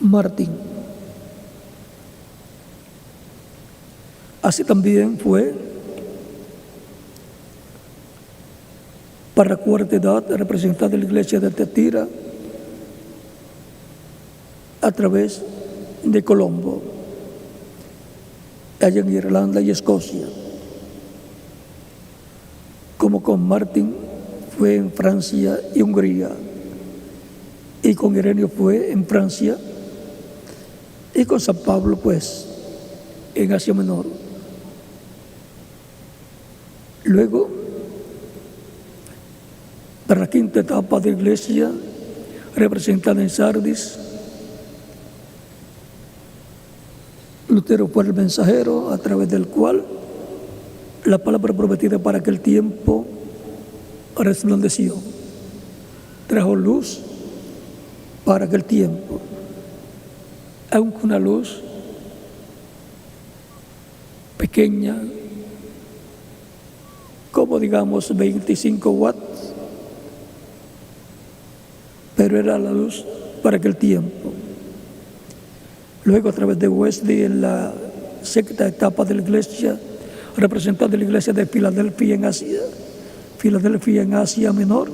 Martín. Así también fue para la cuarta edad, representada en la iglesia de Tiatira, a través de Colombo, allá en Irlanda y Escocia. Como con Martín fue en Francia y Hungría, y con Ireneo fue en Francia, y con San Pablo pues en Asia Menor. Luego, para la quinta etapa de la iglesia, representada en Sardis, Lutero fue el mensajero a través del cual la palabra prometida para aquel tiempo resplandeció, trajo luz para aquel tiempo, aunque una luz pequeña, como digamos 25 watts, pero era la luz para aquel tiempo. Luego, a través de Wesley, en la sexta etapa de la iglesia, representando la iglesia de Filadelfia en Asia Menor,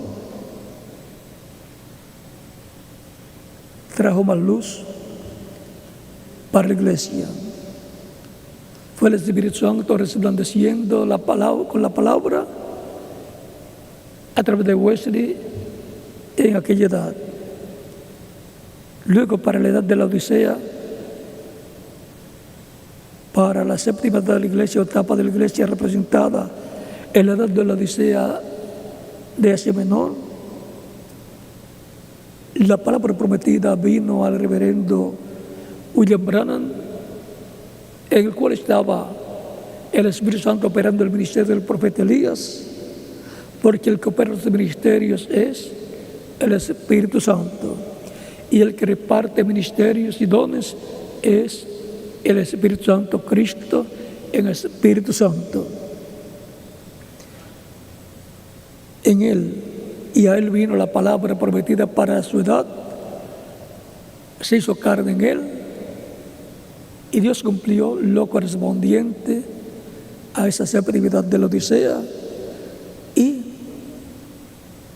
trajo más luz para la iglesia. Fue el Espíritu Santo resplandeciendo la palabra, con la palabra a través de Wesley en aquella edad. Luego, para la edad de la Odisea, para la séptima edad de la iglesia, etapa de la iglesia representada en la edad de la Odisea de Asia Menor, la palabra prometida vino al reverendo William Branham, en el cual estaba el Espíritu Santo operando el ministerio del profeta Elías, porque el que opera los ministerios es el Espíritu Santo, y el que reparte ministerios y dones es el Espíritu Santo, Cristo en el Espíritu Santo. En Él, y a Él vino la palabra prometida para su edad, se hizo carne en Él, y Dios cumplió lo correspondiente a esa séptima edad de la Odisea y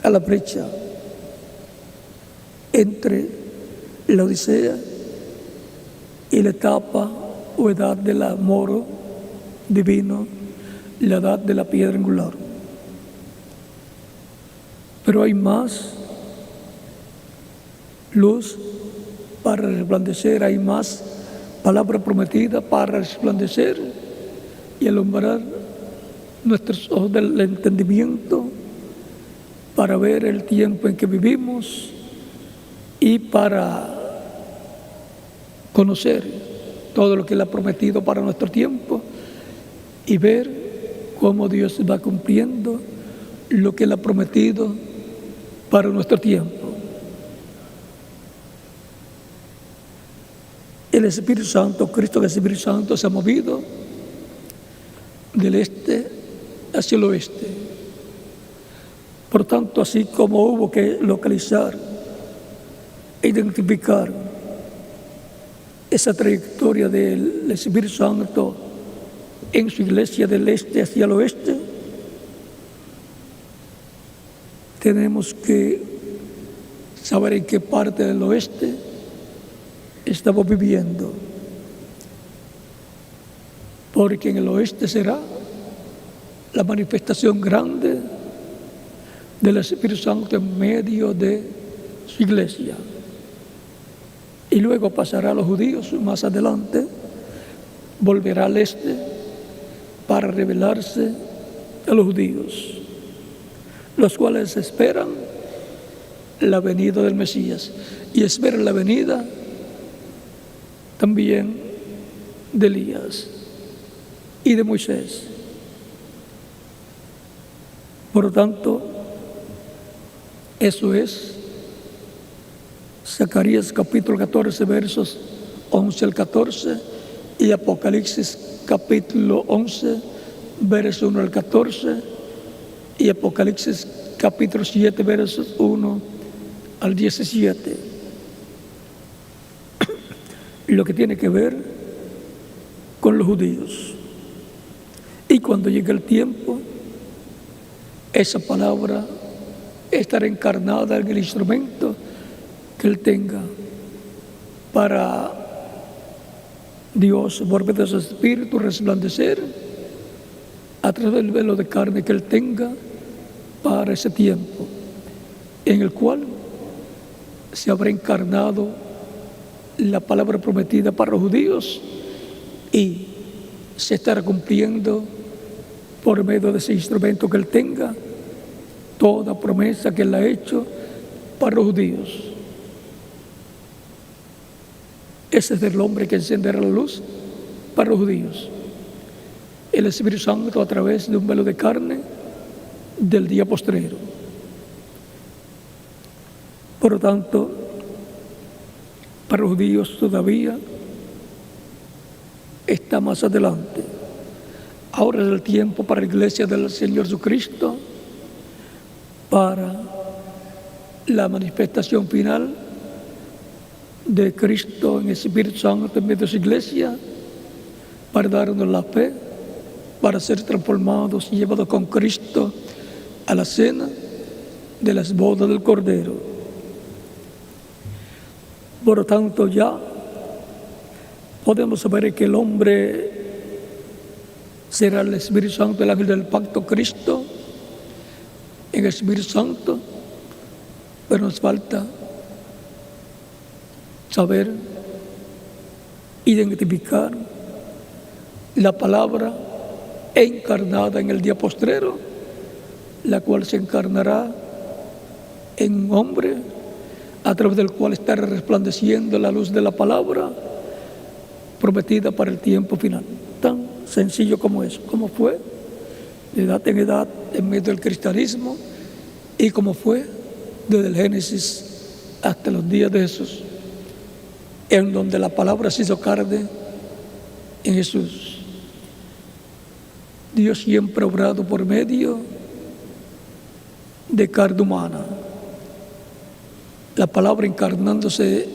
a la brecha entre la Odisea y la etapa o edad del amor divino, la edad de la piedra angular. Pero hay más luz para resplandecer, hay más palabra prometida para resplandecer y alumbrar nuestros ojos del entendimiento para ver el tiempo en que vivimos y para conocer todo lo que Él ha prometido para nuestro tiempo y ver cómo Dios va cumpliendo lo que Él ha prometido para nuestro tiempo. El Espíritu Santo, Cristo, el Espíritu Santo se ha movido del este hacia el oeste. Por tanto, así como hubo que localizar e identificar esa trayectoria del Espíritu Santo en su iglesia del este hacia el oeste, tenemos que saber en qué parte del oeste estamos viviendo, porque en el oeste será la manifestación grande del Espíritu Santo en medio de su iglesia. Y luego pasará a los judíos más adelante, volverá al este para revelarse a los judíos, los cuales esperan la venida del Mesías y esperan la venida también de Elías y de Moisés. Por lo tanto, eso es Zacarías capítulo 14, versos 11 al 14 y Apocalipsis capítulo 11, versos 1 al 14 y Apocalipsis capítulo 7, versos 1 al 17. Lo que tiene que ver con los judíos. Y cuando llegue el tiempo, esa palabra estará encarnada en el instrumento que Él tenga para Dios, por medio de su Espíritu, resplandecer a través del velo de carne que Él tenga para ese tiempo, en el cual se habrá encarnado la palabra prometida para los judíos y se estará cumpliendo por medio de ese instrumento que Él tenga toda promesa que Él ha hecho para los judíos. Ese es el hombre que encenderá la luz para los judíos. El Espíritu Santo a través de un velo de carne del día postrero. Por lo tanto, para los judíos todavía está más adelante. Ahora es el tiempo para la iglesia del Señor Jesucristo, para la manifestación final de Cristo en el Espíritu Santo en medio de su iglesia, para darnos la fe, para ser transformados y llevados con Cristo a la cena de las bodas del Cordero. Por lo tanto, ya podemos saber que el hombre será el Espíritu Santo, el ángel del pacto, Cristo en el Espíritu Santo, pero nos falta saber identificar la palabra encarnada en el día postrero, la cual se encarnará en un hombre a través del cual estará resplandeciendo la luz de la palabra prometida para el tiempo final. Tan sencillo como eso, como fue de edad en edad en medio del cristianismo y como fue desde el Génesis hasta los días de Jesús, en donde la palabra se hizo carne en Jesús. Dios siempre ha obrado por medio de carne humana. La palabra encarnándose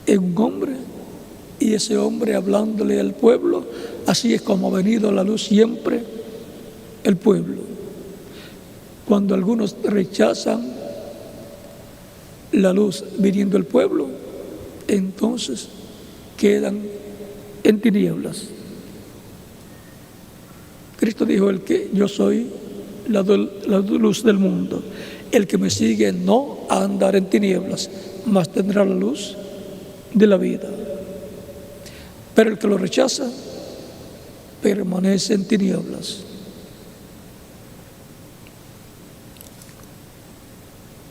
en un hombre y ese hombre hablándole al pueblo. Así es como ha venido a la luz siempre el pueblo. Cuando algunos rechazan la luz viniendo el pueblo, entonces quedan en tinieblas. Cristo dijo: el que yo soy la luz del mundo. El que me sigue no andará en tinieblas, mas tendrá la luz de la vida. Pero el que lo rechaza permanece en tinieblas.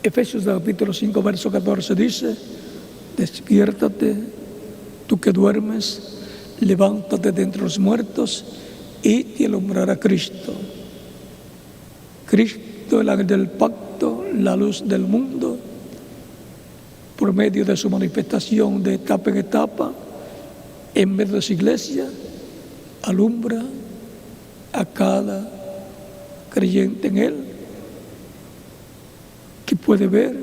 Efesios capítulo 5, verso 14 dice: despiértate, tú que duermes, levántate de entre los muertos y te alumbrará Cristo. Cristo, el ángel del pacto, la luz del mundo, por medio de su manifestación de etapa en etapa, en medio de su iglesia, alumbra a cada creyente en Él, que puede ver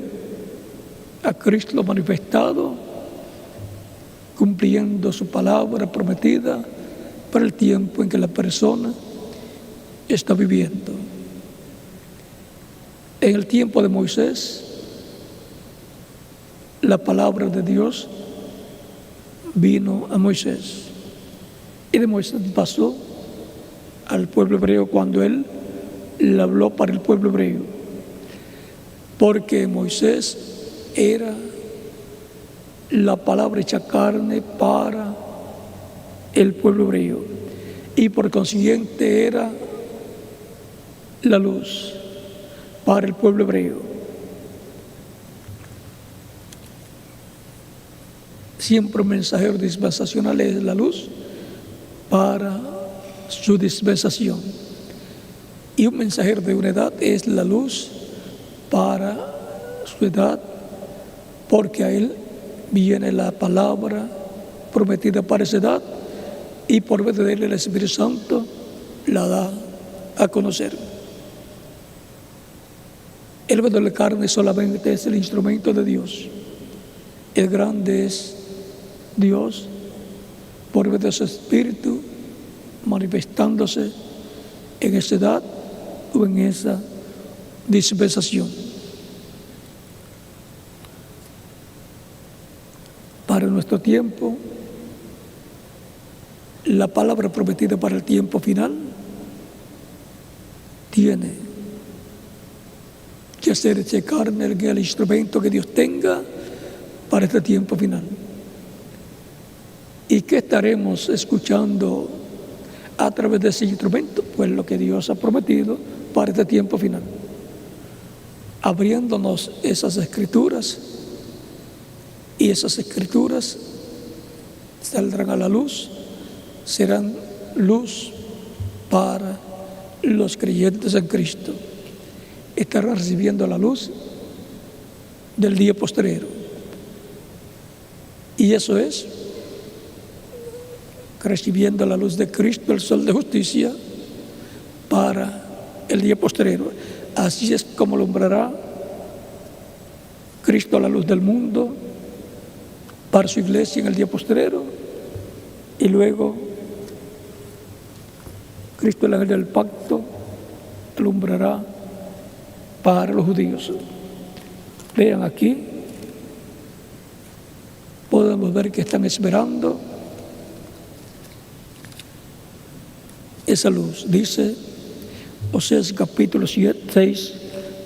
a Cristo manifestado, cumpliendo su palabra prometida para el tiempo en que la persona está viviendo. En el tiempo de Moisés, la palabra de Dios vino a Moisés, y de Moisés pasó al pueblo hebreo cuando él le habló para el pueblo hebreo, porque Moisés era la palabra hecha carne para el pueblo hebreo, y por consiguiente era la luz para el pueblo hebreo. Siempre un mensajero dispensacional es la luz para su dispensación, y un mensajero de una edad es la luz para su edad, porque a él viene la palabra prometida para esa edad, y por medio de él el Espíritu Santo la da a conocer. El velo de la carne solamente es el instrumento de Dios. El grande es Dios por medio de su Espíritu manifestándose en esa edad o en esa dispensación. Para nuestro tiempo, la palabra prometida para el tiempo final tiene que hacerse carne en el instrumento que Dios tenga para este tiempo final. ¿Y qué estaremos escuchando a través de ese instrumento? Pues lo que Dios ha prometido para este tiempo final, abriéndonos esas escrituras, y esas escrituras saldrán a la luz, serán luz para los creyentes en Cristo. Estarán recibiendo la luz del día postrero, y eso es recibiendo la luz de Cristo, el sol de justicia, para el día postrero. Así es como alumbrará Cristo la luz del mundo para su iglesia en el día postrero, y luego Cristo, el ángel del pacto, alumbrará para los judíos. Vean aquí, podemos ver que están esperando esa luz. Dice Oseas capítulo 6,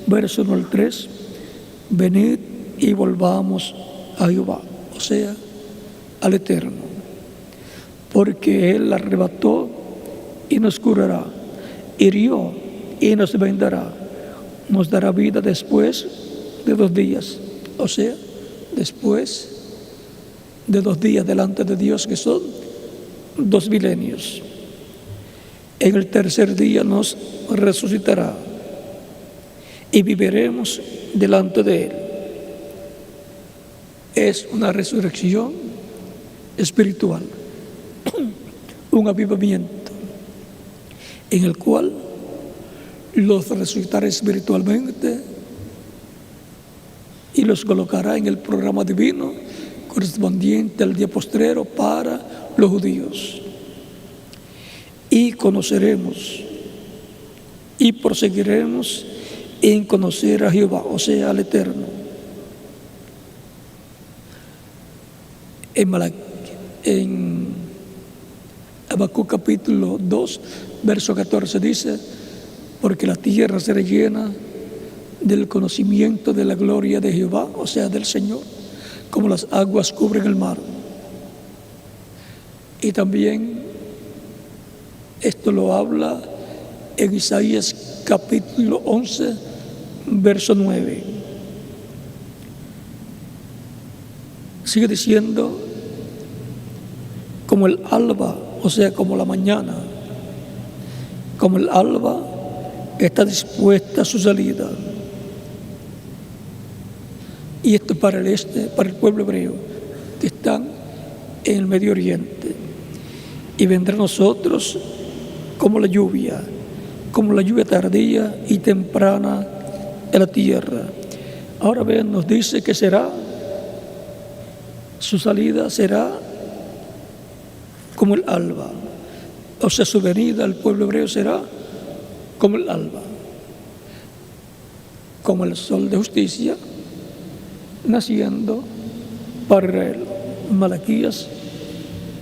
verso 1 al 3, venid y volvamos a Jehová, o sea, al Eterno, porque Él arrebató y nos curará, hirió y nos vendará, nos dará vida después de 2 días, o sea, después de 2 días delante de Dios, que son 2 milenios. En el tercer día nos resucitará y viviremos delante de Él. Es una resurrección espiritual, un avivamiento en el cual los resucitará espiritualmente y los colocará en el programa divino correspondiente al día postrero para los judíos. Y conoceremos y proseguiremos en conocer a Jehová, o sea, al Eterno. En Habacuc capítulo 2, verso 14 dice: porque la tierra será llena del conocimiento de la gloria de Jehová, o sea, del Señor, como las aguas cubren el mar. Y también esto lo habla en Isaías capítulo 11, verso 9. Sigue diciendo: como el alba, o sea, como la mañana, como el alba está dispuesta a su salida. Y esto para el este, para el pueblo hebreo, que están en el Medio Oriente. Y vendrá a nosotros como la lluvia tardía y temprana en la tierra. Ahora ven, nos dice que será, su salida será como el alba. O sea, su venida al pueblo hebreo será como el alba, como el sol de justicia naciendo para Israel. Malaquías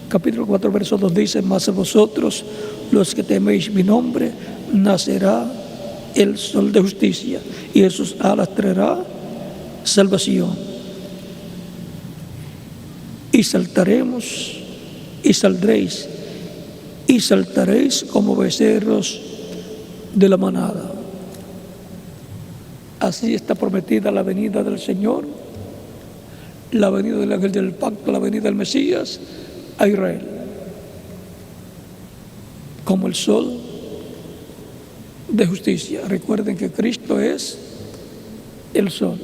capítulo 4, verso 2 dice: mas a vosotros, los que teméis mi nombre, nacerá el sol de justicia, y de sus alas traerá salvación. Y saltaremos, y saldréis, y saltaréis como becerros de la manada. Así está prometida la venida del Señor, la venida del ángel del pacto, la venida del Mesías a Israel, como el sol de justicia. Recuerden que Cristo es el sol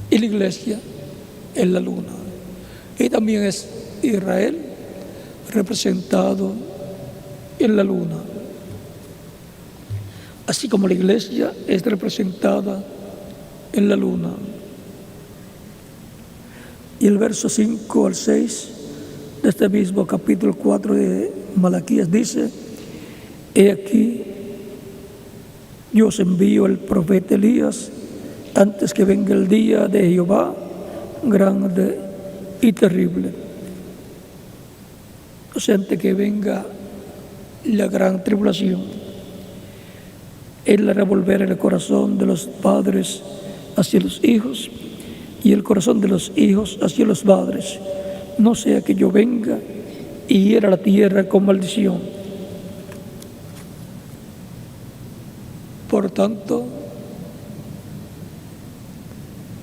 y la iglesia es la luna, y también es Israel representado en la luna, así como la iglesia es representada en la luna. Y el verso 5 al 6 de este mismo capítulo 4 de Malaquías dice: he aquí, yo os envío el profeta Elías antes que venga el día de Jehová grande y terrible. O sea, antes que venga la gran tribulación. Él hará volver el corazón de los padres hacia los hijos, y el corazón de los hijos hacia los padres, no sea que yo venga y hiera la tierra con maldición. Por tanto,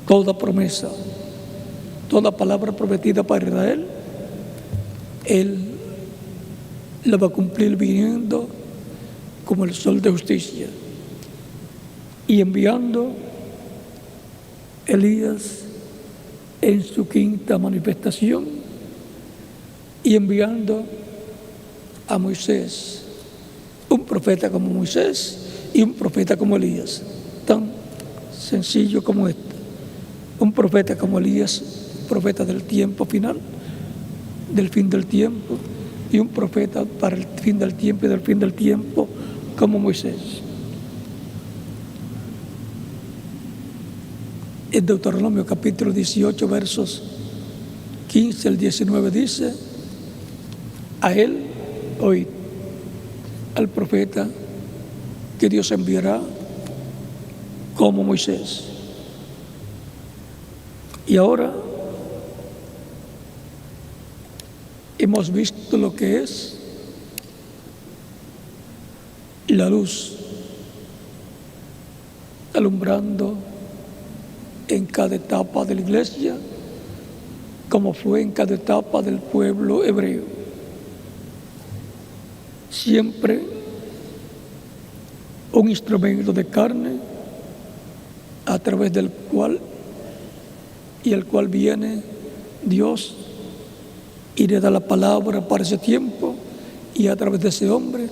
toda promesa, toda palabra prometida para Israel, Él la va a cumplir viniendo como el sol de justicia y enviando Elías en su quinta manifestación, y enviando a Moisés, un profeta como Moisés y un profeta como Elías, tan sencillo como este. Un profeta como Elías, profeta del tiempo final, del fin del tiempo, y un profeta para el fin del tiempo y del fin del tiempo como Moisés. En Deuteronomio capítulo 18, versos 15 al 19 dice: a él oíd, al profeta que Dios enviará como Moisés. Y ahora hemos visto lo que es la luz alumbrando en cada etapa de la iglesia, como fue en cada etapa del pueblo hebreo. Siempre un instrumento de carne a través del cual viene Dios y le da la palabra para ese tiempo, y a través de ese hombre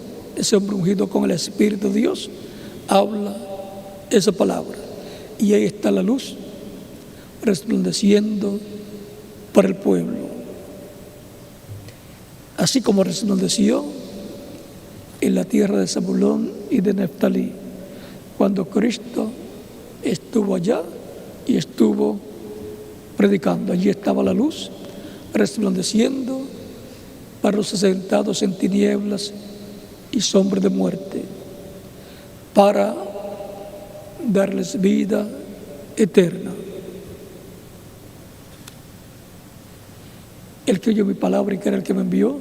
ungido con el Espíritu de Dios, habla esa palabra. Y ahí está la luz resplandeciendo para el pueblo. Así como resplandeció en la tierra de Zabulón y de Neftalí, cuando Cristo estuvo allá y estuvo predicando. Allí estaba la luz resplandeciendo para los sentados en tinieblas y sombra de muerte, para darles vida eterna. El que oyó mi palabra y que era el que me envió,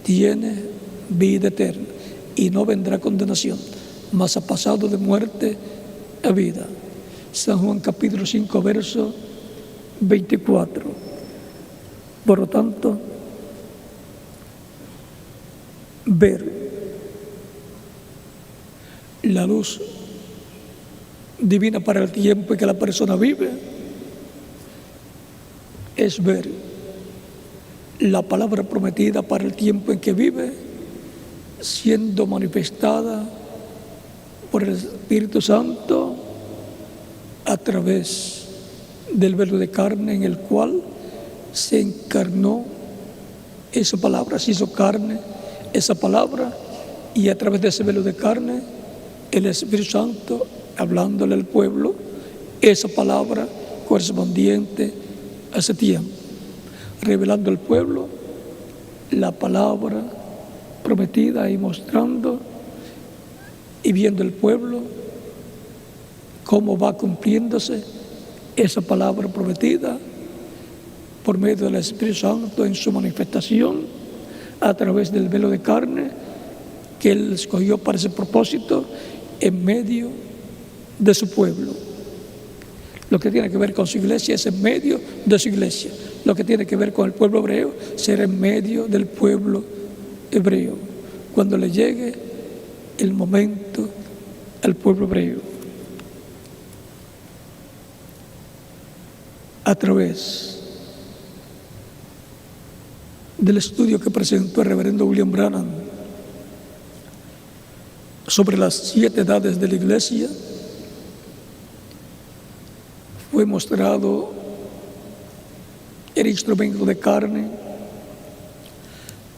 tiene vida eterna y no vendrá condenación, mas ha pasado de muerte a vida. San Juan capítulo 5, verso 24. Por lo tanto, ver la luz divina para el tiempo en que la persona vive es ver la palabra prometida para el tiempo en que vive siendo manifestada por el Espíritu Santo a través del velo de carne en el cual se encarnó esa palabra, se hizo carne esa palabra, y a través de ese velo de carne el Espíritu Santo hablándole al pueblo esa palabra correspondiente a ese tiempo, revelando al pueblo la palabra prometida y mostrando y viendo el pueblo cómo va cumpliéndose esa palabra prometida por medio del Espíritu Santo en su manifestación a través del velo de carne que Él escogió para ese propósito en medio de su pueblo. Lo que tiene que ver con su iglesia es en medio de su iglesia. Lo que tiene que ver con el pueblo hebreo será en medio del pueblo hebreo, cuando le llegue el momento al pueblo hebreo. A través del estudio que presentó el reverendo William Branham sobre las 7 edades de la iglesia, fue mostrado el instrumento de carne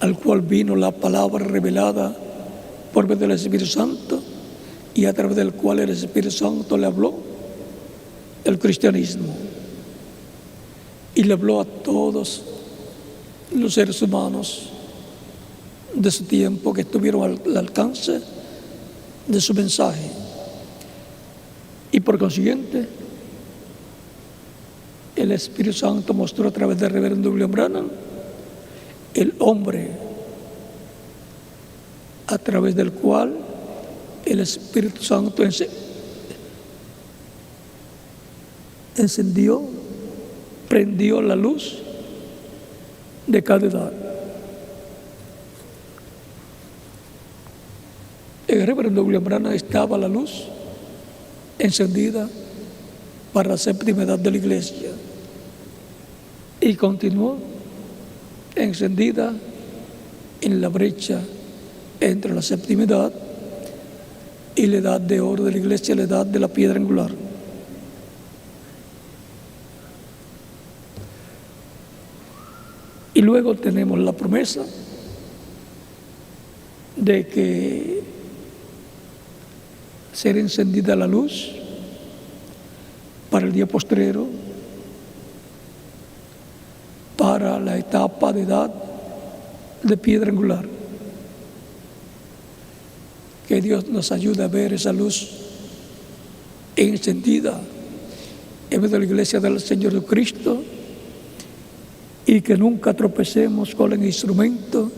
al cual vino la palabra revelada por medio del Espíritu Santo y a través del cual el Espíritu Santo le habló el cristianismo y le habló a todos los seres humanos de su tiempo que estuvieron al alcance de su mensaje. Y por consiguiente, el Espíritu Santo mostró a través del reverendo William Branham el hombre a través del cual el Espíritu Santo encendió, prendió la luz de cada edad. El reverendo William Branham estaba la luz encendida para la 7ª edad de la iglesia y continuó encendida en la brecha entre la 7ª edad y la edad de oro de la iglesia, la edad de la piedra angular. Y luego tenemos la promesa de que será encendida la luz para el día postrero, para la etapa de edad de piedra angular. Que Dios nos ayude a ver esa luz encendida en medio de la iglesia del Señor Jesucristo y que nunca tropecemos con el instrumento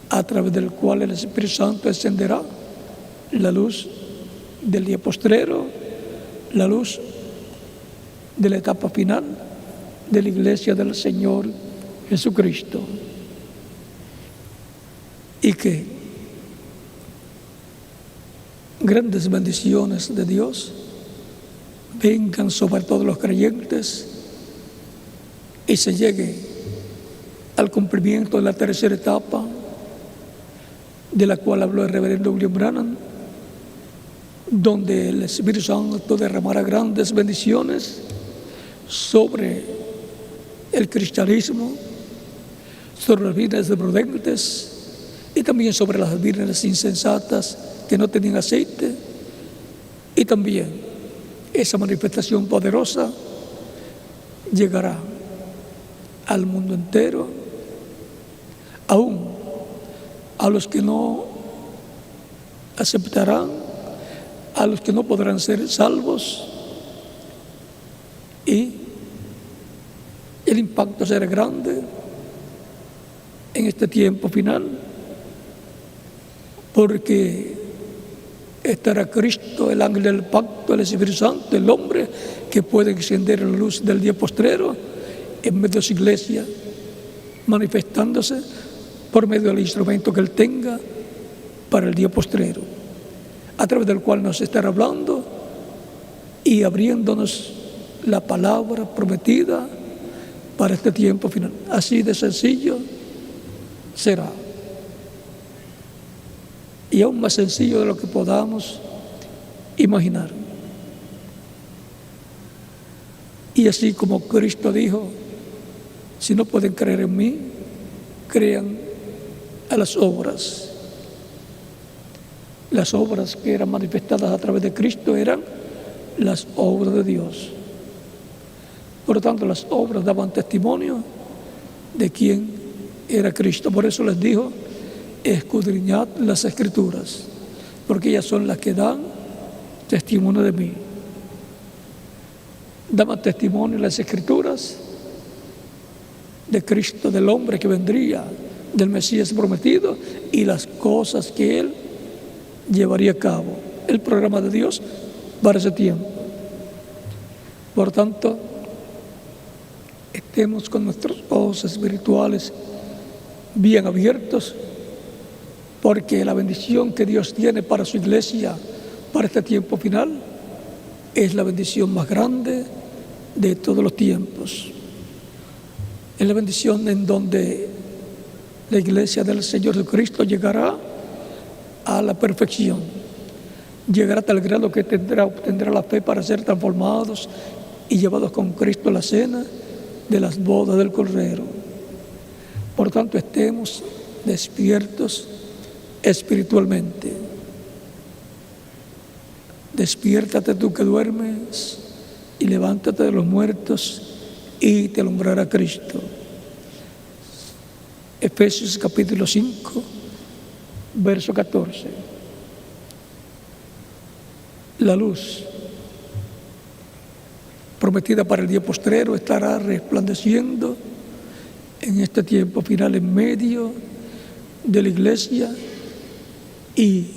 a través del cual el Espíritu Santo encenderá la luz del día postrero, la luz de la etapa final de la iglesia del Señor Jesucristo. Y que grandes bendiciones de Dios vengan sobre todos los creyentes y se llegue al cumplimiento de la 3ª etapa de la cual habló el reverendo William Branham, donde el Espíritu Santo derramará grandes bendiciones sobre el cristianismo, sobre las vírgenes prudentes y también sobre las vírgenes insensatas que no tenían aceite, y también esa manifestación poderosa llegará al mundo entero aún a los que no aceptarán, a los que no podrán ser salvos, y el impacto será grande en este tiempo final, porque estará Cristo, el ángel del pacto, el Espíritu Santo, el hombre que puede encender la luz del día postrero en medio de su iglesia, manifestándose por medio del instrumento que Él tenga para el día postrero, a través del cual nos estará hablando y abriéndonos la palabra prometida para este tiempo final. Así de sencillo será. Y aún más sencillo de lo que podamos imaginar. Y así como Cristo dijo, si no pueden creer en mí, crean a las obras. Las obras que eran manifestadas a través de Cristo eran las obras de Dios. Por lo tanto, las obras daban testimonio de quién era Cristo. Por eso les dijo, escudriñad las Escrituras, porque ellas son las que dan testimonio de mí. Daban testimonio las Escrituras de Cristo, del hombre que vendría, del Mesías prometido y las cosas que Él llevaría a cabo, el programa de Dios para ese tiempo. Por tanto, estemos con nuestros ojos espirituales bien abiertos, porque la bendición que Dios tiene para su iglesia, para este tiempo final, es la bendición más grande de todos los tiempos. Es la bendición en donde la iglesia del Señor Jesucristo llegará a la perfección, llegará a tal grado que obtendrá la fe para ser transformados y llevados con Cristo a la cena de las bodas del Cordero. Por tanto, estemos despiertos espiritualmente. Despiértate tú que duermes y levántate de los muertos y te alumbrará Cristo. Efesios capítulo 5, verso 14. La luz prometida para el día postrero estará resplandeciendo en este tiempo final en medio de la iglesia y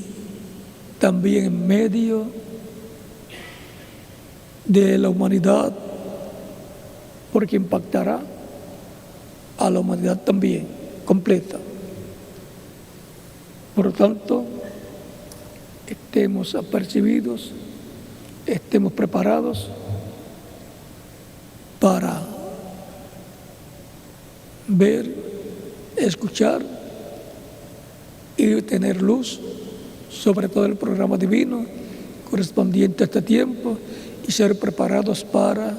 también en medio de la humanidad, porque impactará a la humanidad también completa. Por lo tanto, estemos apercibidos, estemos preparados para ver, escuchar y tener luz sobre todo el programa divino correspondiente a este tiempo y ser preparados para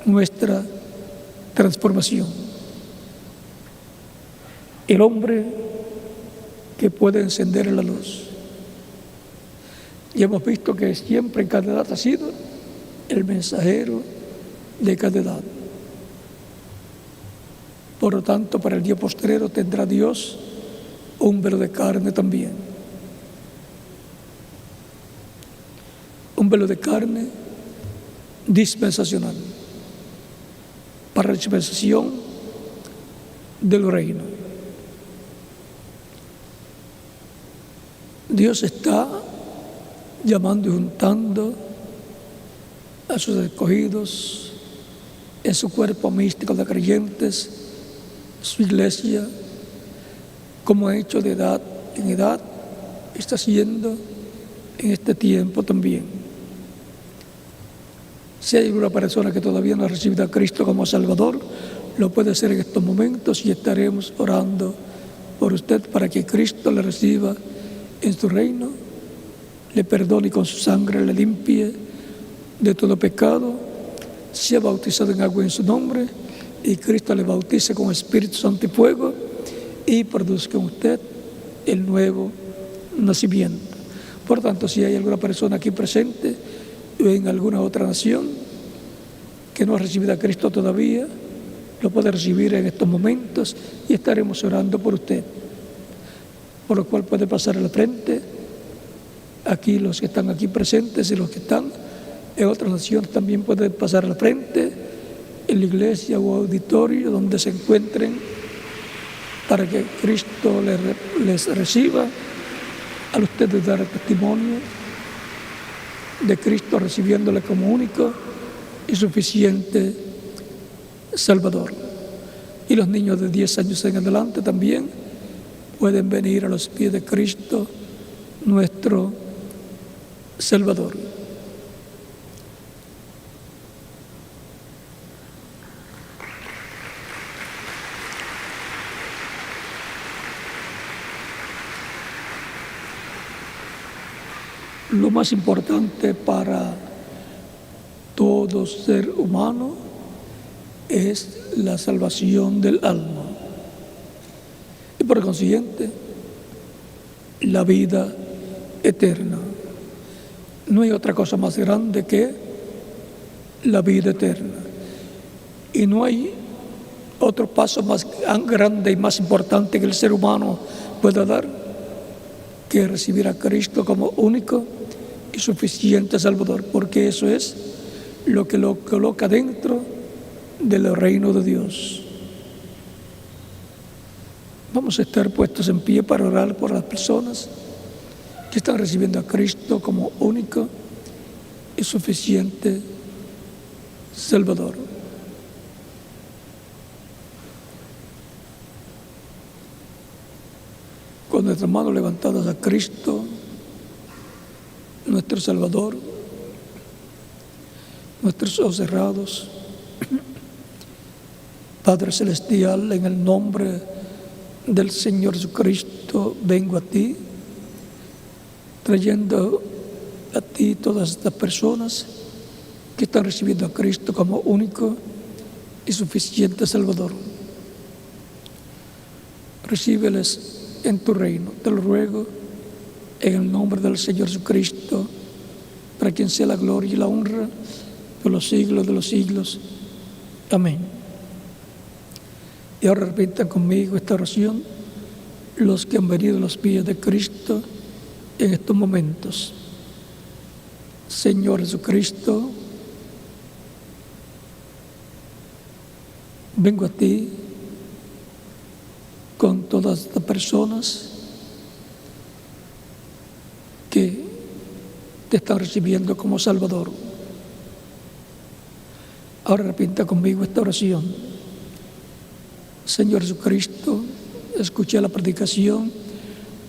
nuestra transformación. El hombre que puede encender la luz. Y hemos visto que siempre en cada edad ha sido el mensajero de cada edad. Por lo tanto, para el día postrero tendrá Dios un velo de carne también. Un velo de carne dispensacional para la dispensación del reino. Dios está llamando y juntando a sus escogidos en su cuerpo místico de creyentes, su iglesia, como ha hecho de edad en edad, está haciendo en este tiempo también. Si hay una persona que todavía no ha recibido a Cristo como Salvador, lo puede hacer en estos momentos y estaremos orando por usted para que Cristo le reciba en su reino, le perdone y con su sangre le limpie de todo pecado, sea bautizado en agua en su nombre y Cristo le bautice con Espíritu Santo y fuego y produzca en usted el nuevo nacimiento. Por tanto, si hay alguna persona aquí presente o en alguna otra nación que no ha recibido a Cristo todavía, lo puede recibir en estos momentos y estaremos orando por usted. Por lo cual puede pasar a la frente. Aquí los que están aquí presentes y los que están en otras naciones también pueden pasar a la frente, en la iglesia o auditorio donde se encuentren, para que Cristo les reciba. Al ustedes dar el testimonio de Cristo, recibiéndole como único y suficiente Salvador. Y los niños de 10 años en adelante también pueden venir a los pies de Cristo, nuestro Salvador. Lo más importante para todo ser humano es la salvación del alma y por consiguiente la vida eterna. No hay otra cosa más grande que la vida eterna y no hay otro paso más grande y más importante que el ser humano pueda dar que recibir a Cristo como único y suficiente Salvador, porque eso es lo que lo coloca dentro del reino de Dios. Vamos a estar puestos en pie para orar por las personas que están recibiendo a Cristo como único y suficiente Salvador. Con nuestras manos levantadas a Cristo, nuestro Salvador, nuestros ojos cerrados, Padre Celestial, en el nombre del Señor Jesucristo, vengo a ti, trayendo a ti todas estas personas que están recibiendo a Cristo como único y suficiente Salvador. Recíbeles en tu reino, te lo ruego, en el nombre del Señor Jesucristo, para quien sea la gloria y la honra por los siglos de los siglos. Amén. Y ahora repitan conmigo esta oración los que han venido a los pies de Cristo en estos momentos. Señor Jesucristo, vengo a ti con todas estas personas que te están recibiendo como Salvador. Ahora repita conmigo esta oración. Señor Jesucristo, escuché la predicación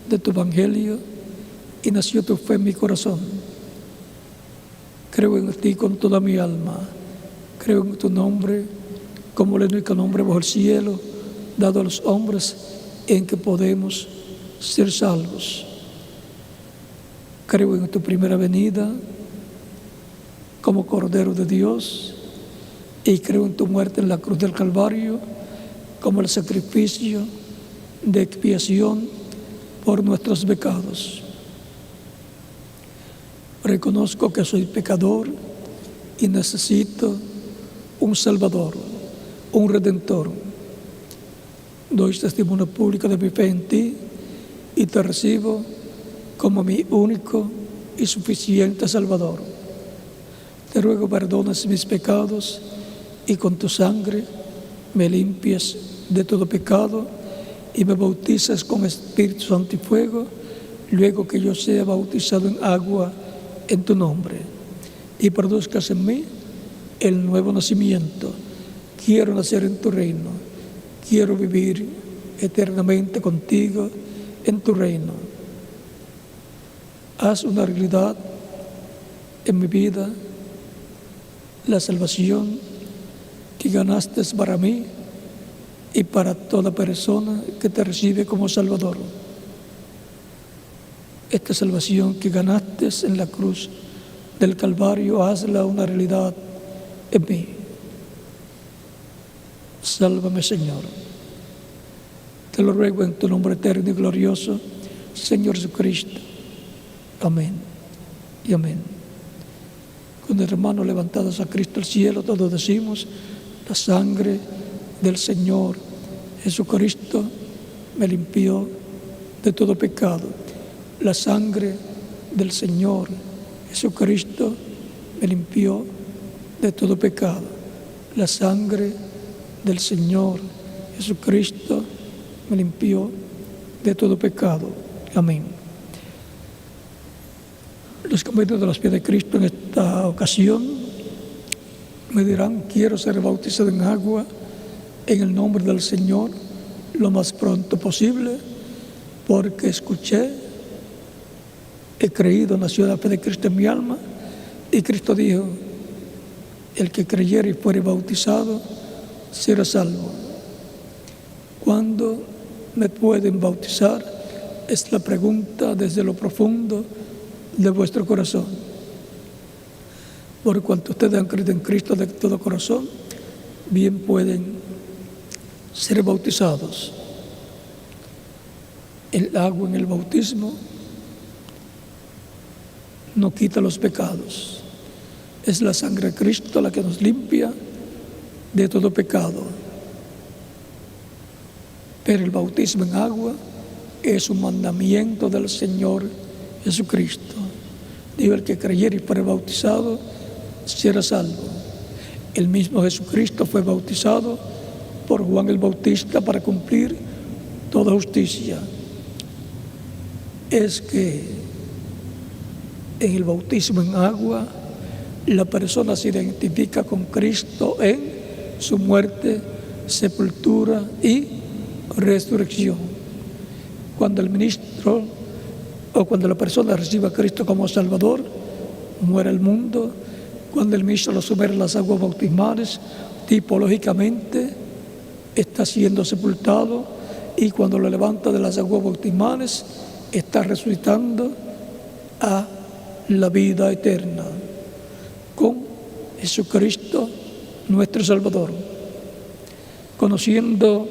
de tu Evangelio y nació tu fe en mi corazón. Creo en ti con toda mi alma. Creo en tu nombre como el único nombre bajo el cielo dado a los hombres en que podemos ser salvos. Creo en tu primera venida como Cordero de Dios y creo en tu muerte en la cruz del Calvario como el sacrificio de expiación por nuestros pecados. Reconozco que soy pecador y necesito un Salvador, un Redentor. Doy testimonio público de mi fe en ti y te recibo como mi único y suficiente Salvador. Te ruego perdones mis pecados y con tu sangre me limpies de todo pecado y me bautices con Espíritu Santo y fuego, luego que yo sea bautizado en agua en tu nombre, y produzcas en mí el nuevo nacimiento. Quiero nacer en tu reino, quiero vivir eternamente contigo en tu reino. Haz una realidad en mi vida la salvación que ganaste para mí y para toda persona que te recibe como Salvador. Esta salvación que ganaste en la cruz del Calvario, hazla una realidad en mí. Sálvame, Señor. Te lo ruego en tu nombre eterno y glorioso, Señor Jesucristo. Amén y amén. Con las manos levantadas a Cristo al cielo, todos decimos: la sangre del Señor Jesucristo me limpió de todo pecado. La sangre del Señor Jesucristo me limpió de todo pecado. La sangre del Señor Jesucristo me limpió de todo pecado. Amén. Los que han venido de los pies de Cristo en esta ocasión me dirán: quiero ser bautizado en agua en el nombre del Señor lo más pronto posible, porque escuché, he creído, nació la fe de Cristo en mi alma, y Cristo dijo: el que creyere y fuere bautizado será salvo. ¿Cuándo me pueden bautizar? Es la pregunta desde lo profundo de vuestro corazón. Por cuanto ustedes han creído en Cristo de todo corazón, bien pueden ser bautizados. El agua en el bautismo no quita los pecados. Es la sangre de Cristo la que nos limpia de todo pecado. Pero el bautismo en agua es un mandamiento del Señor Jesucristo. Dijo: el que creyere y fuere bautizado será salvo. El mismo Jesucristo fue bautizado por Juan el Bautista para cumplir toda justicia. Es que en el bautismo en agua la persona se identifica con Cristo en su muerte, sepultura y resurrección. Cuando el ministro o cuando la persona recibe a Cristo como Salvador, muere el mundo. Cuando el ministro lo sumerge en las aguas bautismales, tipológicamente está siendo sepultado, y cuando lo levanta de las aguas bautismales está resucitando a la vida eterna con Jesucristo nuestro Salvador. Conociendo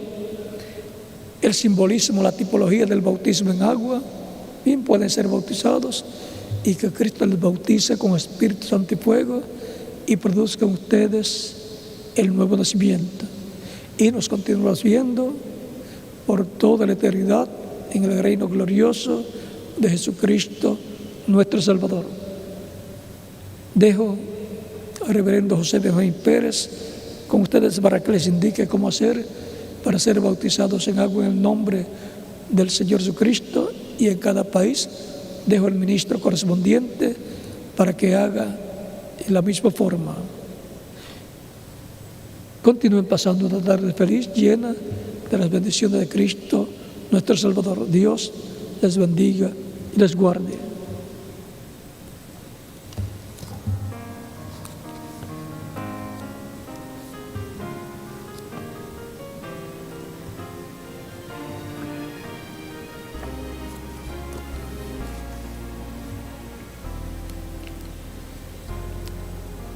el simbolismo, la tipología del bautismo en agua, bien pueden ser bautizados y que Cristo les bautice con Espíritu Santo y fuego y produzca en ustedes el nuevo nacimiento. Y nos continuamos viendo por toda la eternidad en el reino glorioso de Jesucristo nuestro Salvador. Dejo al reverendo José Benjamín Pérez con ustedes para que les indique cómo hacer para ser bautizados en agua en el nombre del Señor Jesucristo, y en cada país dejo al ministro correspondiente para que haga de la misma forma. Continúen pasando una tarde feliz, llena de las bendiciones de Cristo nuestro Salvador. Dios les bendiga y les guarde.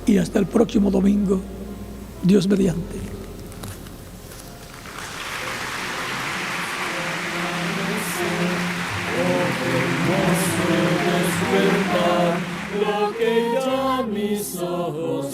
Y hasta el próximo domingo, Dios mediante.